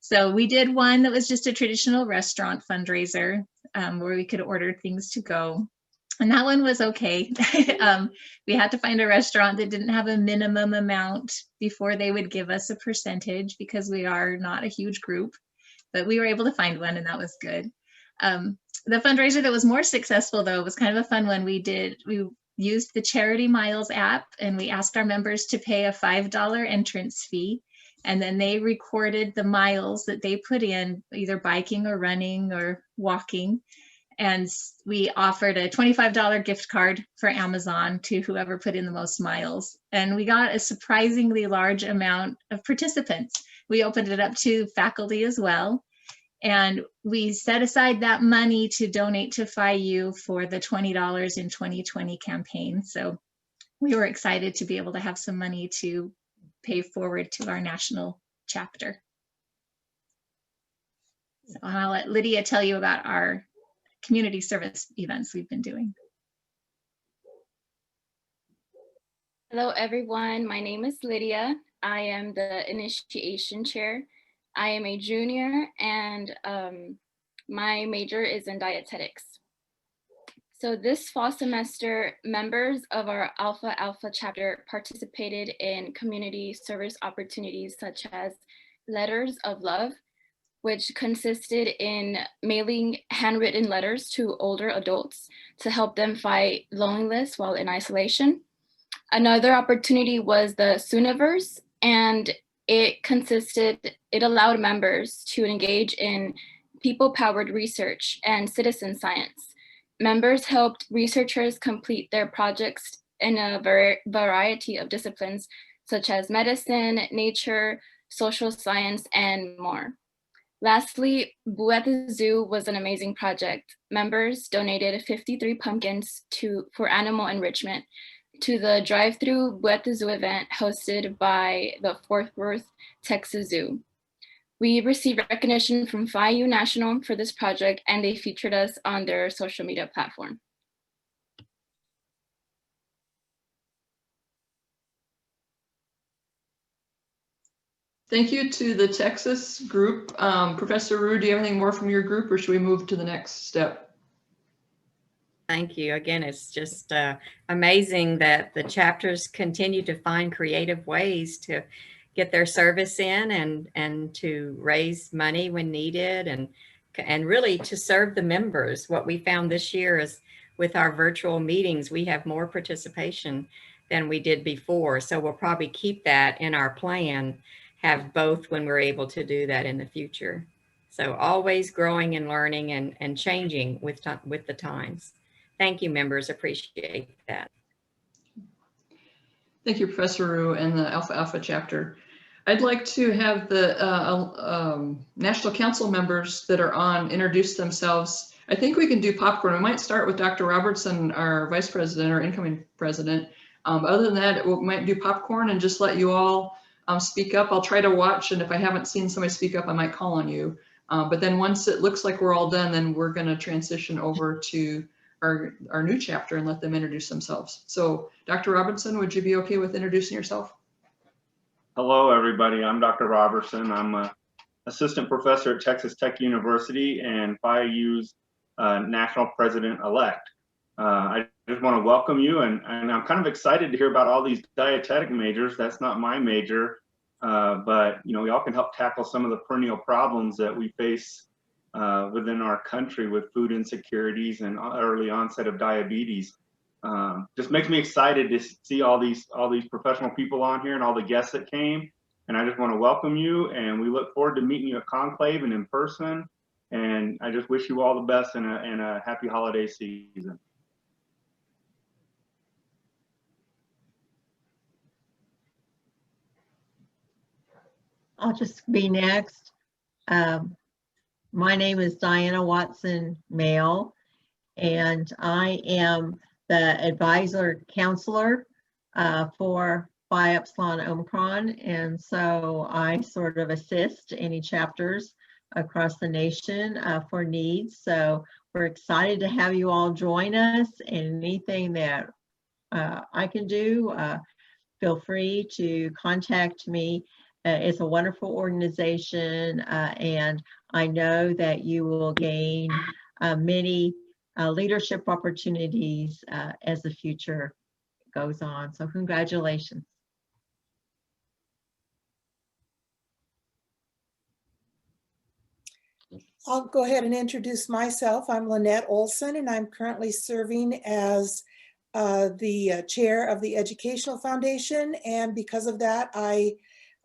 So we did one that was just a traditional restaurant fundraiser where we could order things to go. And that one was okay. We had to find a restaurant that didn't have a minimum amount before they would give us a percentage, because we are not a huge group, but we were able to find one, and that was good. The fundraiser that was more successful, though, was kind of a fun one. We used the Charity Miles app, and we asked our members to pay a $5 entrance fee. And then they recorded the miles that they put in, either biking or running or walking. And we offered a $25 gift card for Amazon to whoever put in the most miles. And we got a surprisingly large amount of participants. We opened it up to faculty as well. And we set aside that money to donate to Phi U for the $20 in 2020 campaign. So we were excited to be able to have some money to pay forward to our national chapter. So I'll let Lidia tell you about our community service events we've been doing. Hello everyone, my name is Lidia. I am the initiation chair I am a junior, and my major is in dietetics. So this fall semester, members of our Alpha Alpha chapter participated in community service opportunities such as Letters of Love, which consisted in mailing handwritten letters to older adults to help them fight loneliness while in isolation. Another opportunity was the Sooniverse, and it allowed members to engage in people-powered research and citizen science. Members helped researchers complete their projects in a variety of disciplines, such as medicine, nature, social science, and more. Lastly, Boo at the Zoo was an amazing project. Members donated 53 pumpkins for animal enrichment to the drive-through Boo at the Zoo event hosted by the Fort Worth, Texas Zoo. We received recognition from Phi U National for this project, and they featured us on their social media platform. Thank you to the Texas group. Professor Rue, do you have anything more from your group, or should we move to the next step? Thank you. Again, it's just amazing that the chapters continue to find creative ways to get their service in and to raise money when needed and really to serve the members. What we found this year is with our virtual meetings, we have more participation than we did before. So we'll probably keep that in our plan, have both when we're able to do that in the future. So always growing and learning and changing with the times. Thank you, members. Appreciate that. Thank you, Professor Rue and the Alpha Alpha chapter. I'd like to have the National Council members that are on introduce themselves. I think we can do popcorn. We might start with Dr. Robertson, our Vice President or incoming President. Other than that, we might do popcorn and just let you all speak up. I'll try to watch, and if I haven't seen somebody speak up, I might call on you. But then once it looks like we're all done, then we're going to transition over to our new chapter and let them introduce themselves. So Dr. Robertson, would you be okay with introducing yourself? Hello, everybody. I'm Dr. Robertson. I'm an assistant professor at Texas Tech University and Phi U's national president-elect. I just want to welcome you, and I'm kind of excited to hear about all these dietetic majors. That's not my major, but you know, we all can help tackle some of the perennial problems that we face within our country with food insecurities and early onset of diabetes. Just makes me excited to see all these professional people on here and all the guests that came. And I just want to welcome you, and we look forward to meeting you at Conclave and in person. And I just wish you all the best and a happy holiday season. I'll just be next. My name is Diana Watson-Maile, and I am the advisor counselor for Phi Upsilon Omicron. And so I sort of assist any chapters across the nation for needs. So we're excited to have you all join us, and anything that I can do, feel free to contact me. It's a wonderful organization, and I know that you will gain many leadership opportunities as the future goes on. So congratulations. I'll go ahead and introduce myself. I'm Lynette Olson, and I'm currently serving as the chair of the Educational Foundation. And because of that, I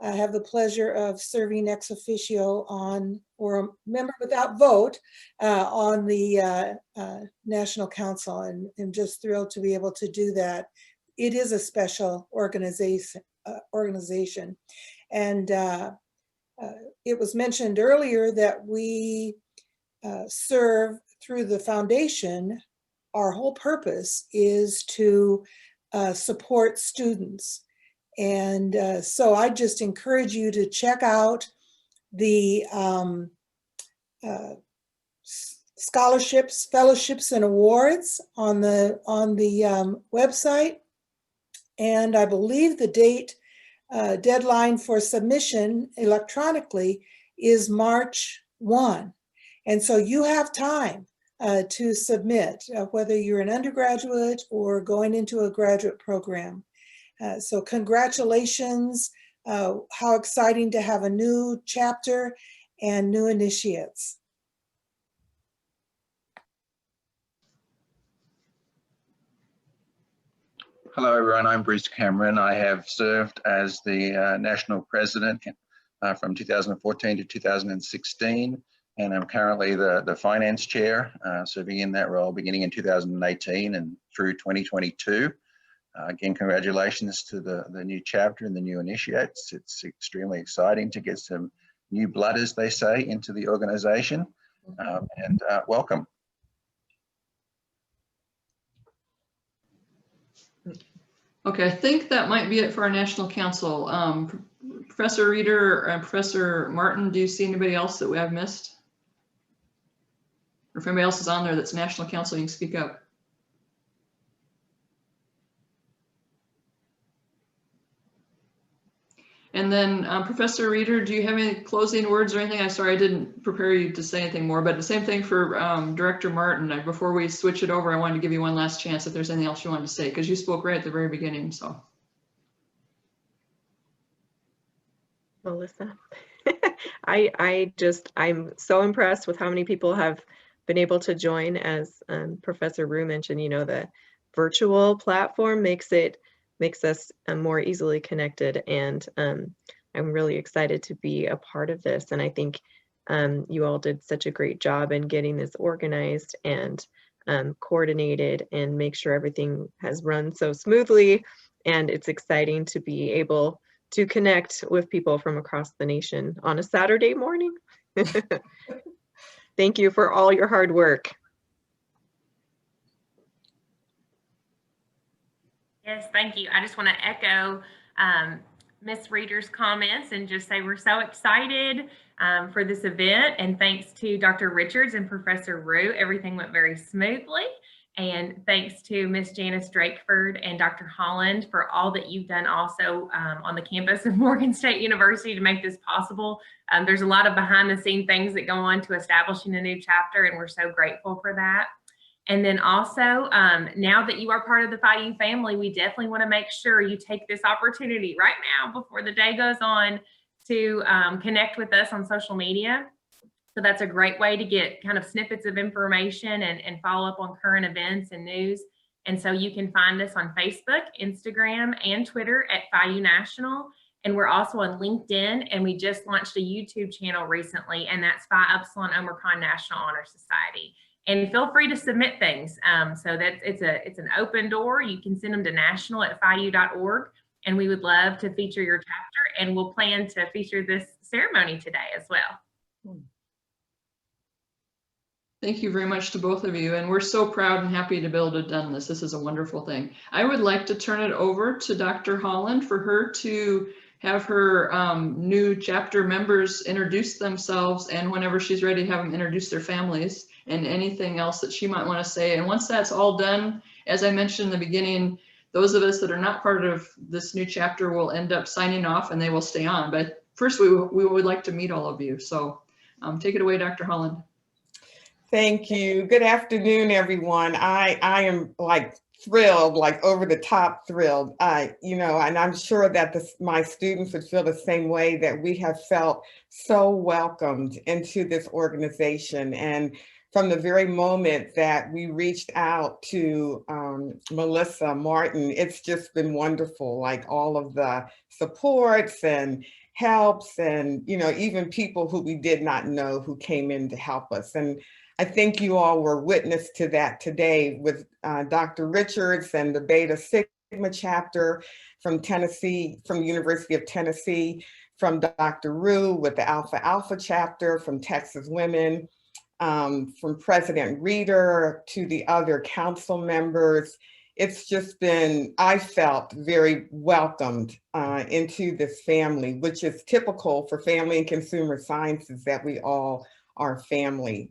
have the pleasure of serving ex officio on, or a member without vote, on the National Council, and I'm just thrilled to be able to do that. It is a special organization, and it was mentioned earlier that we serve through the foundation. Our whole purpose is to support students. And so I just encourage you to check out the scholarships, fellowships, and awards on the website. And I believe the deadline for submission electronically is March 1. And so you have time to submit, whether you're an undergraduate or going into a graduate program. So congratulations. How exciting to have a new chapter and new initiates. Hello, everyone. I'm Bruce Cameron. I have served as the national president from 2014 to 2016, and I'm currently the finance chair, serving in that role beginning in 2018 and through 2022. Again, congratulations to the new chapter and the new initiates. It's extremely exciting to get some new blood, as they say, into the organization, and welcome. Okay, I think that might be it for our National Council. Professor Reader and Professor Martin, do you see anybody else that we have missed? Or if anybody else is on there that's National Council, you can speak up. And then Professor Reader, do you have any closing words or anything? I'm sorry, I didn't prepare you to say anything more, but the same thing for Director Martin. Before we switch it over, I wanted to give you one last chance if there's anything else you wanted to say, because you spoke right at the very beginning, so. Melissa, I'm so impressed with how many people have been able to join. As Professor Rue mentioned, you know, the virtual platform makes us more easily connected, and I'm really excited to be a part of this. And I think you all did such a great job in getting this organized and coordinated and make sure everything has run so smoothly. And it's exciting to be able to connect with people from across the nation on a Saturday morning. Thank you for all your hard work. Yes, thank you. I just want to echo Ms. Reader's comments and just say we're so excited for this event. And thanks to Dr. Richards and Professor Rue, everything went very smoothly. And thanks to Ms. Janice Drakeford and Dr. Holland for all that you've done also on the campus of Morgan State University to make this possible. There's a lot of behind the scene things that go on to establishing a new chapter, and we're so grateful for that. And then also, now that you are part of the Phi U family, we definitely want to make sure you take this opportunity right now before the day goes on to connect with us on social media. So that's a great way to get kind of snippets of information and follow up on current events and news. And so you can find us on Facebook, Instagram, and Twitter at Phi U National. And we're also on LinkedIn, and we just launched a YouTube channel recently, and that's Phi Upsilon Omicron National Honor Society. And feel free to submit things. So that it's an open door. You can send them to national@phiu.org, and we would love to feature your chapter, and we'll plan to feature this ceremony today as well. Thank you very much to both of you. And we're so proud and happy to be able to have done this. This is a wonderful thing. I would like to turn it over to Dr. Holland for her to have her new chapter members introduce themselves, and whenever she's ready, have them introduce their families and anything else that she might want to say. And once that's all done, as I mentioned in the beginning, those of us that are not part of this new chapter will end up signing off, and they will stay on. But first, we would like to meet all of you. So take it away, Dr. Holland. Thank you. Good afternoon, everyone. I am like thrilled, like over the top thrilled. And I'm sure that my students would feel the same way, that we have felt so welcomed into this organization. And from the very moment that we reached out to Melissa Martin, it's just been wonderful, like all of the supports and helps, and even people who we did not know who came in to help us. And I think you all were witness to that today with Dr. Richards and the Beta Sigma chapter from Tennessee, from the University of Tennessee, from Dr. Rue with the Alpha Alpha chapter, from Texas Women, from President Reader to the other council members. It's just been, I felt very welcomed into this family, which is typical for family and consumer sciences, that we all are family.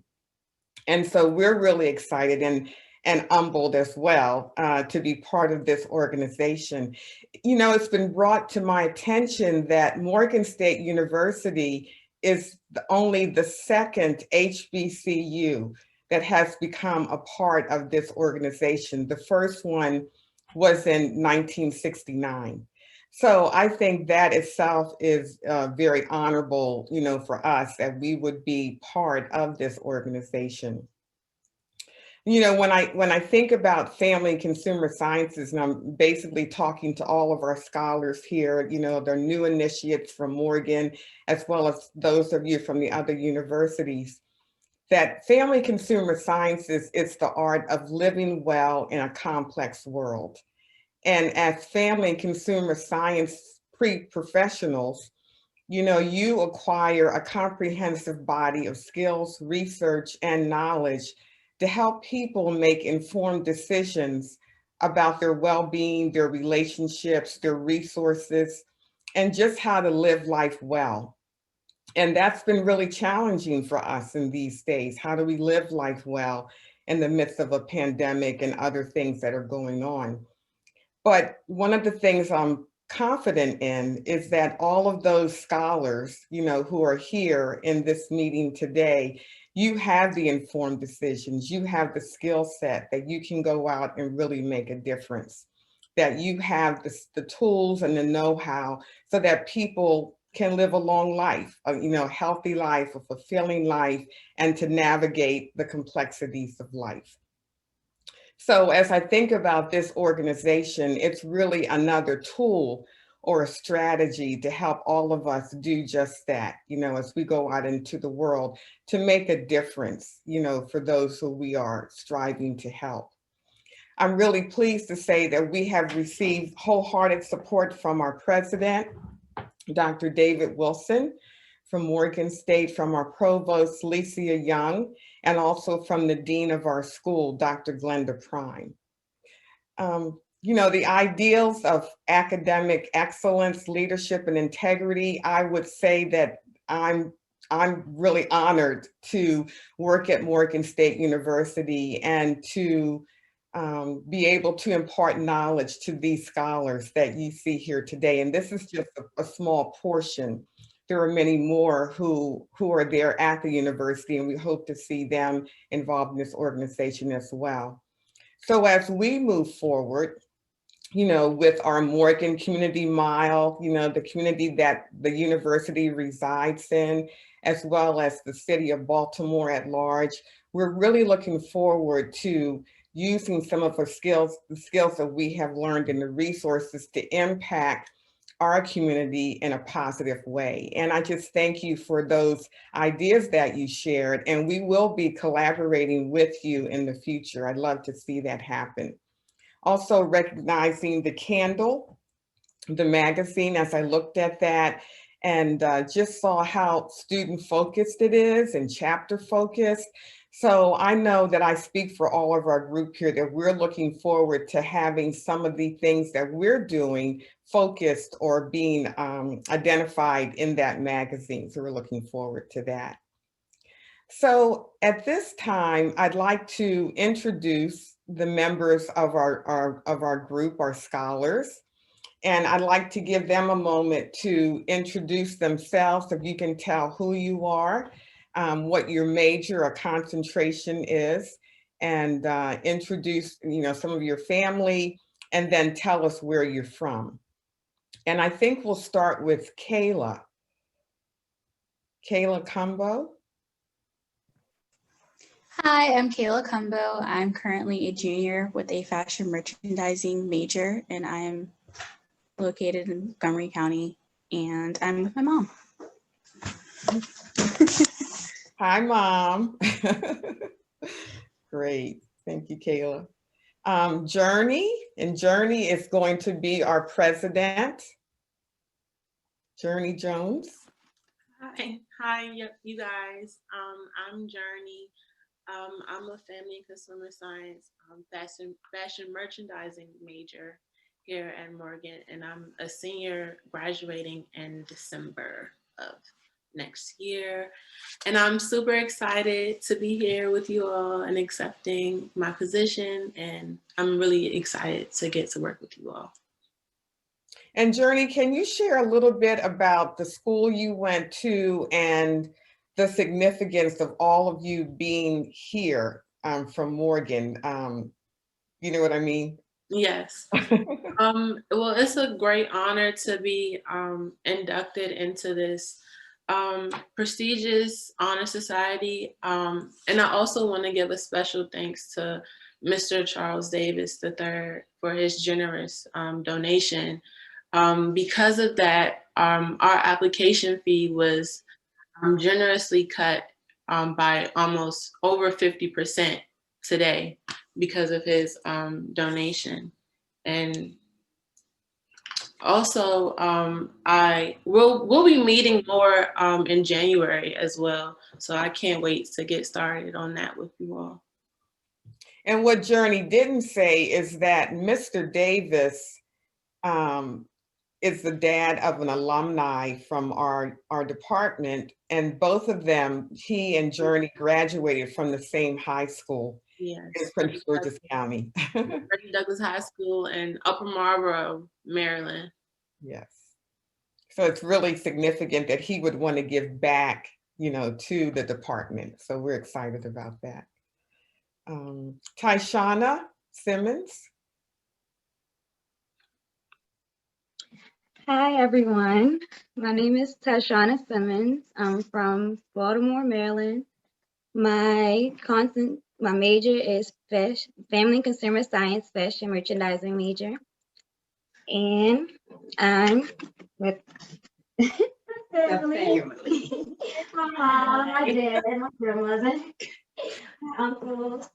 And so we're really excited and humbled as well to be part of this organization. It's been brought to my attention that Morgan State University is only the second HBCU that has become a part of this organization. The first one was in 1969. So I think that itself is very honorable, you know, for us that we would be part of this organization. You know, when I think about family and consumer sciences, and I'm basically talking to all of our scholars here, you know, they're new initiates from Morgan, as well as those of you from the other universities, that family consumer sciences is the art of living well in a complex world. And as family and consumer science pre-professionals, you know, you acquire a comprehensive body of skills, research, and knowledge to help people make informed decisions about their well-being, their relationships, their resources, and just how to live life well. And that's been really challenging for us in these days. How do we live life well in the midst of a pandemic and other things that are going on? But one of the things I'm confident in is that all of those scholars, you know, who are here in this meeting today, you have the informed decisions, you have the skill set that you can go out and really make a difference, that you have the tools and the know-how so that people can live a long life, you know, a healthy life, a fulfilling life, and to navigate the complexities of life. So as I think about this organization, it's really another tool or a strategy to help all of us do just that, you know, as we go out into the world to make a difference, you know, for those who we are striving to help. I'm really pleased to say that we have received wholehearted support from our president, Dr. David Wilson, from Morgan State, from our provost, Licia Young, and also from the dean of our school, Dr. Glenda Prime. You know, the ideals of academic excellence, leadership, and integrity, I would say that I'm really honored to work at Morgan State University and to be able to impart knowledge to these scholars that you see here today. And this is just a small portion. There are many more who are there at the university, and we hope to see them involved in this organization as well. So as we move forward, you know, with our Morgan Community Mile, you know, the community that the university resides in, as well as the city of Baltimore at large, we're really looking forward to using some of the skills that we have learned and the resources to impact our community in a positive way. And I just thank you for those ideas that you shared, and we will be collaborating with you in the future. I'd love to see that happen. Also recognizing the Candle, the magazine, as I looked at that and just saw how student focused it is and chapter focused. So I know that I speak for all of our group here that we're looking forward to having some of the things that we're doing focused or being identified in that magazine. So we're looking forward to that. So at this time, I'd like to introduce the members of our group, our scholars. And I'd like to give them a moment to introduce themselves, so you can tell who you are, what your major or concentration is, and introduce, you know, some of your family, and then tell us where you're from. And I think we'll start with Kayla. Kayla Cumbo. Hi, I'm Kayla Cumbo. I'm currently a junior with a fashion merchandising major, and I am located in Montgomery County, and I'm with my mom. Hi, Mom. Great. Thank you, Kayla. Journee, and Journee is going to be our president. Journee Jones. Hi, you guys. I'm Journee. I'm a family and consumer science fashion merchandising major here at Morgan, and I'm a senior graduating in December of next year. And I'm super excited to be here with you all and accepting my position, and I'm really excited to get to work with you all. And Journee, can you share a little bit about the school you went to and the significance of all of you being here from Morgan? You know what I mean? Yes. Well, it's a great honor to be inducted into this prestigious honor society. And I also want to give a special thanks to Mr. Charles Davis III for his generous donation. Because of that, our application fee was generously cut by almost over 50% today because of his donation. And also, we'll be meeting more in January as well. So I can't wait to get started on that with you all. And what Journee didn't say is that Mr. Davis is the dad of an alumni from our department, and both of them, he and Journee, graduated from the same high school. Yes. In Prince George's County. Douglas High School in Upper Marlboro, Maryland. Yes. So it's really significant that he would want to give back, you know, to the department. So we're excited about that. Tyshana Simmons. Hi, everyone. My name is Tyshana Simmons. I'm from Baltimore, Maryland. My major is Family and Consumer Science, Fashion Merchandising major. And I'm with the family. My mom, my dad, my grandmother, my uncles.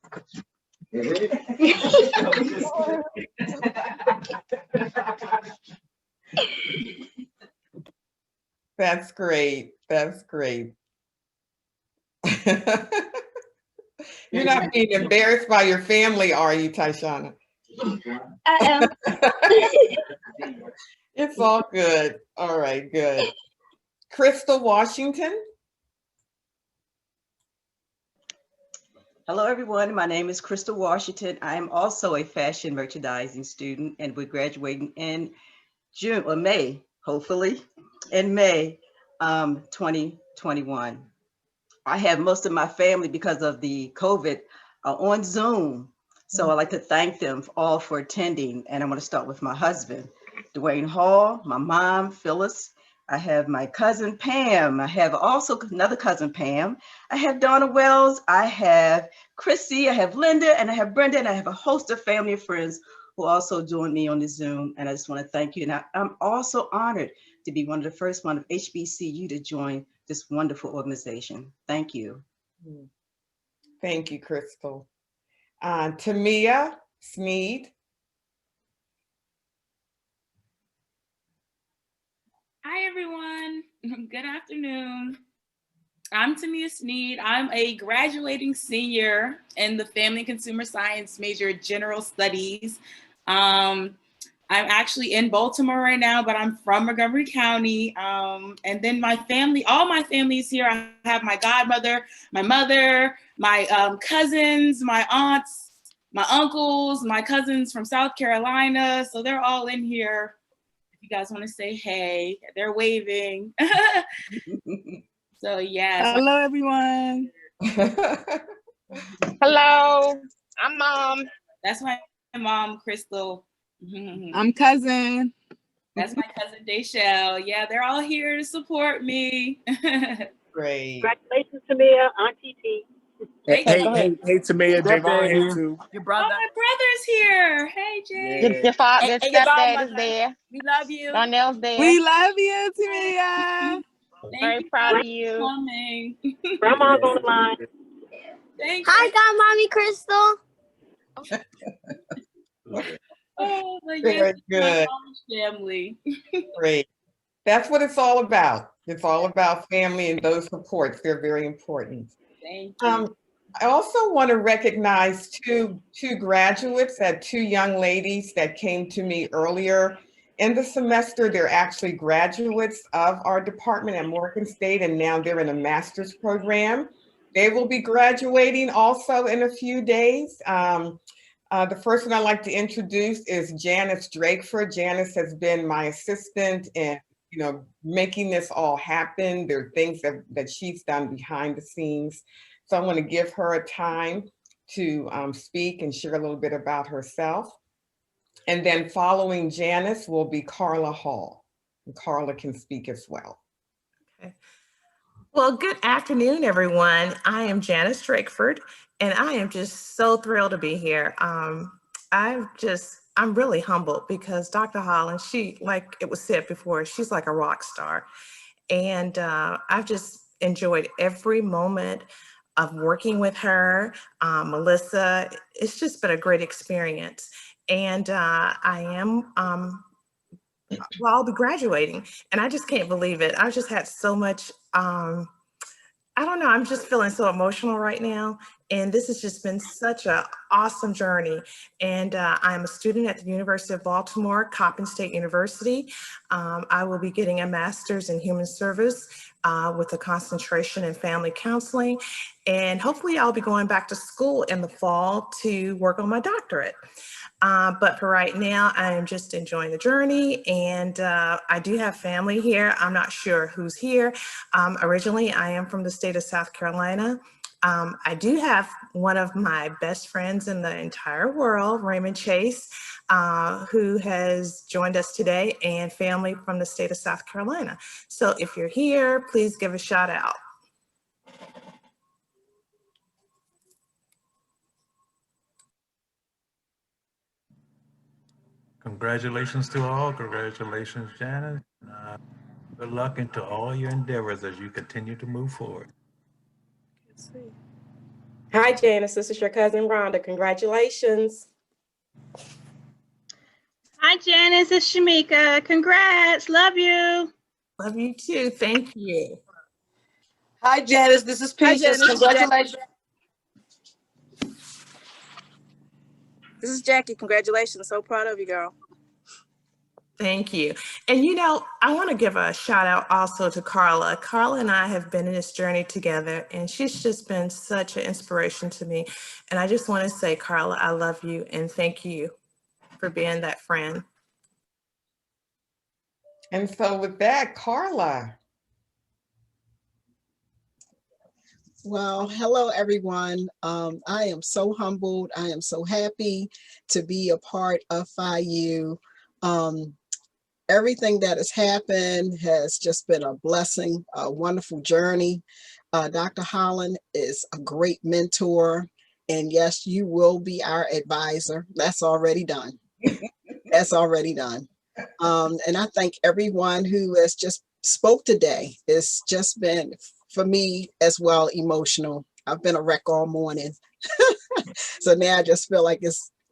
That's great. That's great. You're not being embarrassed by your family, are you, Tyshana? I am. It's all good. All right, good. Crystal Washington. Hello, everyone. My name is Crystal Washington. I am also a fashion merchandising student, and we're graduating in June or May, hopefully, in May 2021. I have most of my family, because of the COVID, on Zoom. So I'd like to thank them all for attending. And I'm going to start with my husband, Dwayne Hall, my mom, Phyllis. I have my cousin, Pam. I have also another cousin, Pam. I have Donna Wells. I have Chrissy. I have Linda, and I have Brenda, and I have a host of family and friends who also joined me on the Zoom. And I just want to thank you. And I'm also honored to be one of the first one of HBCU to join this wonderful organization. Thank you. Thank you, Crystal. Tamia Sneed. Hi, everyone. Good afternoon. I'm Tamia Sneed. I'm a graduating senior in the Family and Consumer Science major, General Studies. I'm actually in Baltimore right now, but I'm from Montgomery County. And then my family, all my family is here. I have my godmother, my mother, my cousins, my aunts, my uncles, my cousins from South Carolina. So they're all in here. If you guys want to say hey, they're waving. So yeah. Hello, everyone. Hello, I'm Mom. That's my mom, Crystal. I'm Cousin. That's my cousin, Dayshell. Yeah, they're all here to support me. Great. Congratulations, Tamia, Auntie T. Hey, Tamia, Javon here too. Your brother. Oh, my brother's here. Hey, Jay. Yeah. Your father, And your stepdad is there. We love you. Darnell's there. We love you, Tamia. Very proud of you. Coming. Grandma's on the line. Thank Hi, Godmommy Crystal. Oh, but Very yes, good. my family. Great. That's what it's all about. It's all about family and those supports. They're very important. Thank you. I also want to recognize two graduates, two young ladies that came to me earlier in the semester. They're actually graduates of our department at Morgan State, and now they're in a master's program. They will be graduating also in a few days. The first one I'd like to introduce is Janice Drakeford. Janice has been my assistant in, making this all happen. There are things that she's done behind the scenes. So I want to give her a time to speak and share a little bit about herself. And then following Janice will be Carla Hall. And Carla can speak as well. Okay. Well, good afternoon, everyone. I am Janice Drakeford, and I am just so thrilled to be here. I'm really humbled because Dr. Holland, she, like it was said before, she's like a rock star. And I've just enjoyed every moment of working with her. Melissa, it's just been a great experience. And I'll be graduating, and I just can't believe it. I've just had so much, I don't know, I'm just feeling so emotional right now. And this has just been such an awesome journey. And I'm a student at the University of Baltimore, Coppin State University. I will be getting a master's in human service with a concentration in family counseling. And hopefully I'll be going back to school in the fall to work on my doctorate. But for right now, I am just enjoying the journey, and I do have family here. I'm not sure who's here. Originally, I am from the state of South Carolina. I do have one of my best friends in the entire world, Raymond Chase, who has joined us today, and family from the state of South Carolina. So if you're here, please give a shout out. Congratulations to all. Congratulations, Janice. Good luck into all your endeavors as you continue to move forward. Hi, Janice. This is your cousin, Rhonda. Congratulations. Hi, Janice. It's Shamika. Congrats. Love you. Love you too. Thank you. Hi, Janice. This is Hi, Peaches. Janice. Congratulations. This is Jackie. Congratulations. So proud of you, girl. Thank you. And I want to give a shout out also to Carla. Carla and I have been in this journey together, and she's just been such an inspiration to me. And I just want to say, Carla, I love you and thank you for being that friend. And so with that, Carla. Well, hello, everyone. I am so humbled. I am so happy to be a part of Phi U. Everything that has happened has just been a blessing, a wonderful journey. Dr. Holland is a great mentor. And yes, you will be our advisor. That's already done. That's already done. And I thank everyone who has just spoke today. It's just been, for me as well, emotional. I've been a wreck all morning. So now I just feel like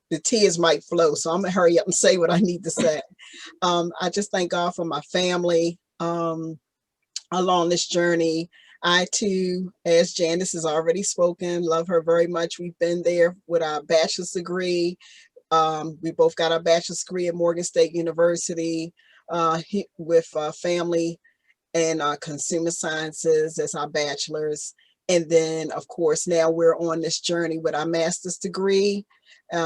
the tears might flow. So I'm gonna hurry up and say what I need to say. I just thank God for my family along this journey. I too, as Janice has already spoken, love her very much. We've been there with our bachelor's degree. We both got our bachelor's degree at Morgan State University with family and consumer sciences as our bachelor's. And then, of course, now we're on this journey with our master's degree,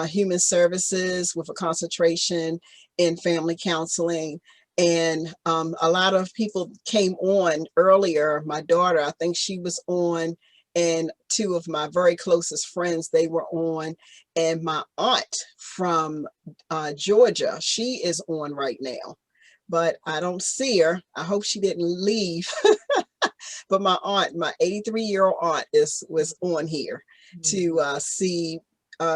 human services with a concentration in family counseling. And a lot of people came on earlier. My daughter, I think she was on, and two of my very closest friends, they were on. And my aunt from Georgia, she is on right now, but I don't see her. I hope she didn't leave. But my aunt, my 83-year-old aunt was on here to see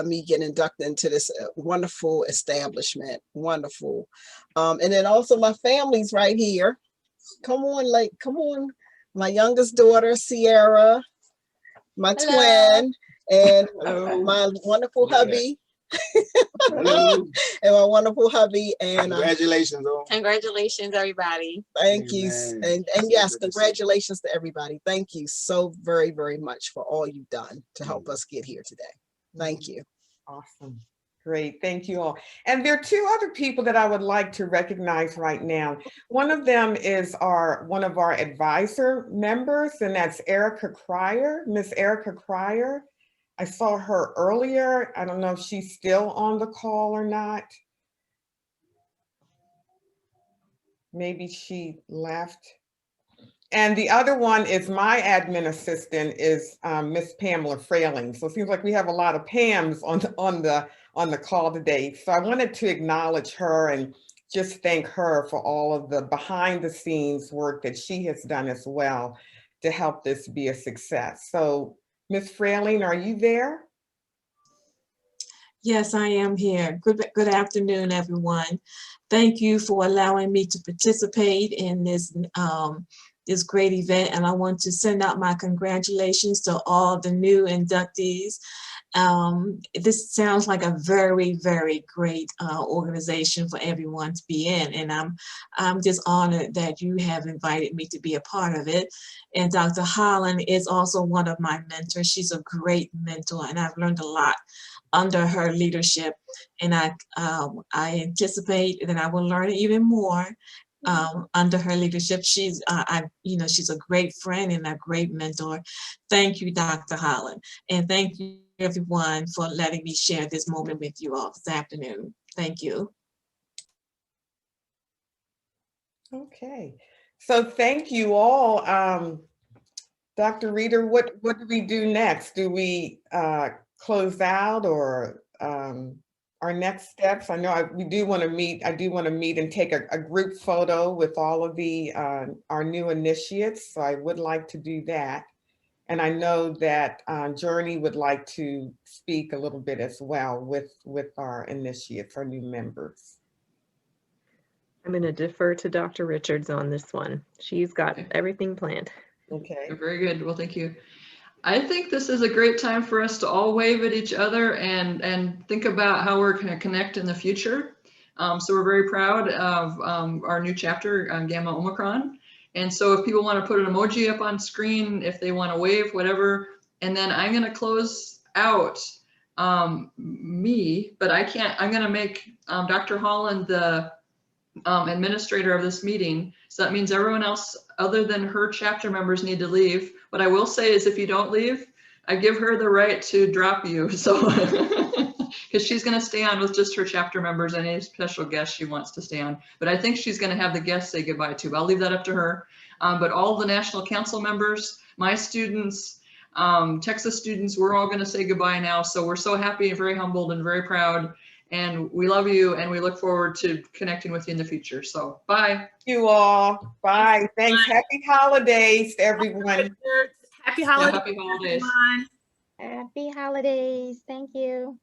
me get inducted into this wonderful establishment. Wonderful. And then also my family's right here. Come on, come on. My youngest daughter, Sierra, my twin, and my wonderful hubby. And my wonderful hubby. And congratulations. Congratulations, everybody. Thank you. And yes, congratulations to everybody. Thank you so very, very much for all you've done to help us get here today. Thank you. Awesome. Great. Thank you all. And there are two other people that I would like to recognize right now. One of them is one of our advisor members, and that's Erica Cryer, Miss Erica Cryer. I saw her earlier. I don't know if she's still on the call or not. Maybe she left. And the other one is my admin assistant is Miss Pamela Frailing. So it seems like we have a lot of Pams on the call today. So I wanted to acknowledge her and just thank her for all of the behind the scenes work that she has done as well to help this be a success. So Miss Frailing, are you there? Yes, I am here. Good afternoon, everyone. Thank you for allowing me to participate in this this great event, and I want to send out my congratulations to all the new inductees. This sounds like a very, very great organization for everyone to be in, and I'm just honored that you have invited me to be a part of it. And Dr. Holland is also one of my mentors. She's a great mentor, and I've learned a lot under her leadership, and I anticipate that I will learn even more under her leadership. She's she's a great friend and a great mentor. Thank you, Dr. Holland, and thank you everyone for letting me share this moment with you all this afternoon. Thank you. Okay, so thank you all. Dr. Reader, what do we do next? Do we close out, or our next steps? I know we do want to meet. I do want to meet and take a group photo with all of the our new initiates. So I would like to do that. And I know that Journee would like to speak a little bit as well with our initiates, our new members. I'm going to defer to Dr. Richards on this one. She's got everything planned. Okay. Very good. Well, thank you. I think this is a great time for us to all wave at each other and think about how we're going to connect in the future. So we're very proud of our new chapter, Gamma Omicron. And so if people want to put an emoji up on screen, if they want to wave, whatever, and then I'm going to close out me, but I can't, I'm going to make Dr. Holland the administrator of this meeting. So that means everyone else other than her chapter members need to leave. What I will say is if you don't leave, I give her the right to drop you. So, because she's going to stay on with just her chapter members and any special guests she wants to stay on. But I think she's going to have the guests say goodbye to. I'll leave that up to her. But all the National Council members, my students, Texas students, we're all going to say goodbye now. So we're so happy and very humbled and very proud. And we love you, and we look forward to connecting with you in the future. So bye. Thank you all. Bye. Thanks. Happy holidays to everyone. Happy holidays. Yeah, happy holidays. Happy holidays. Thank you.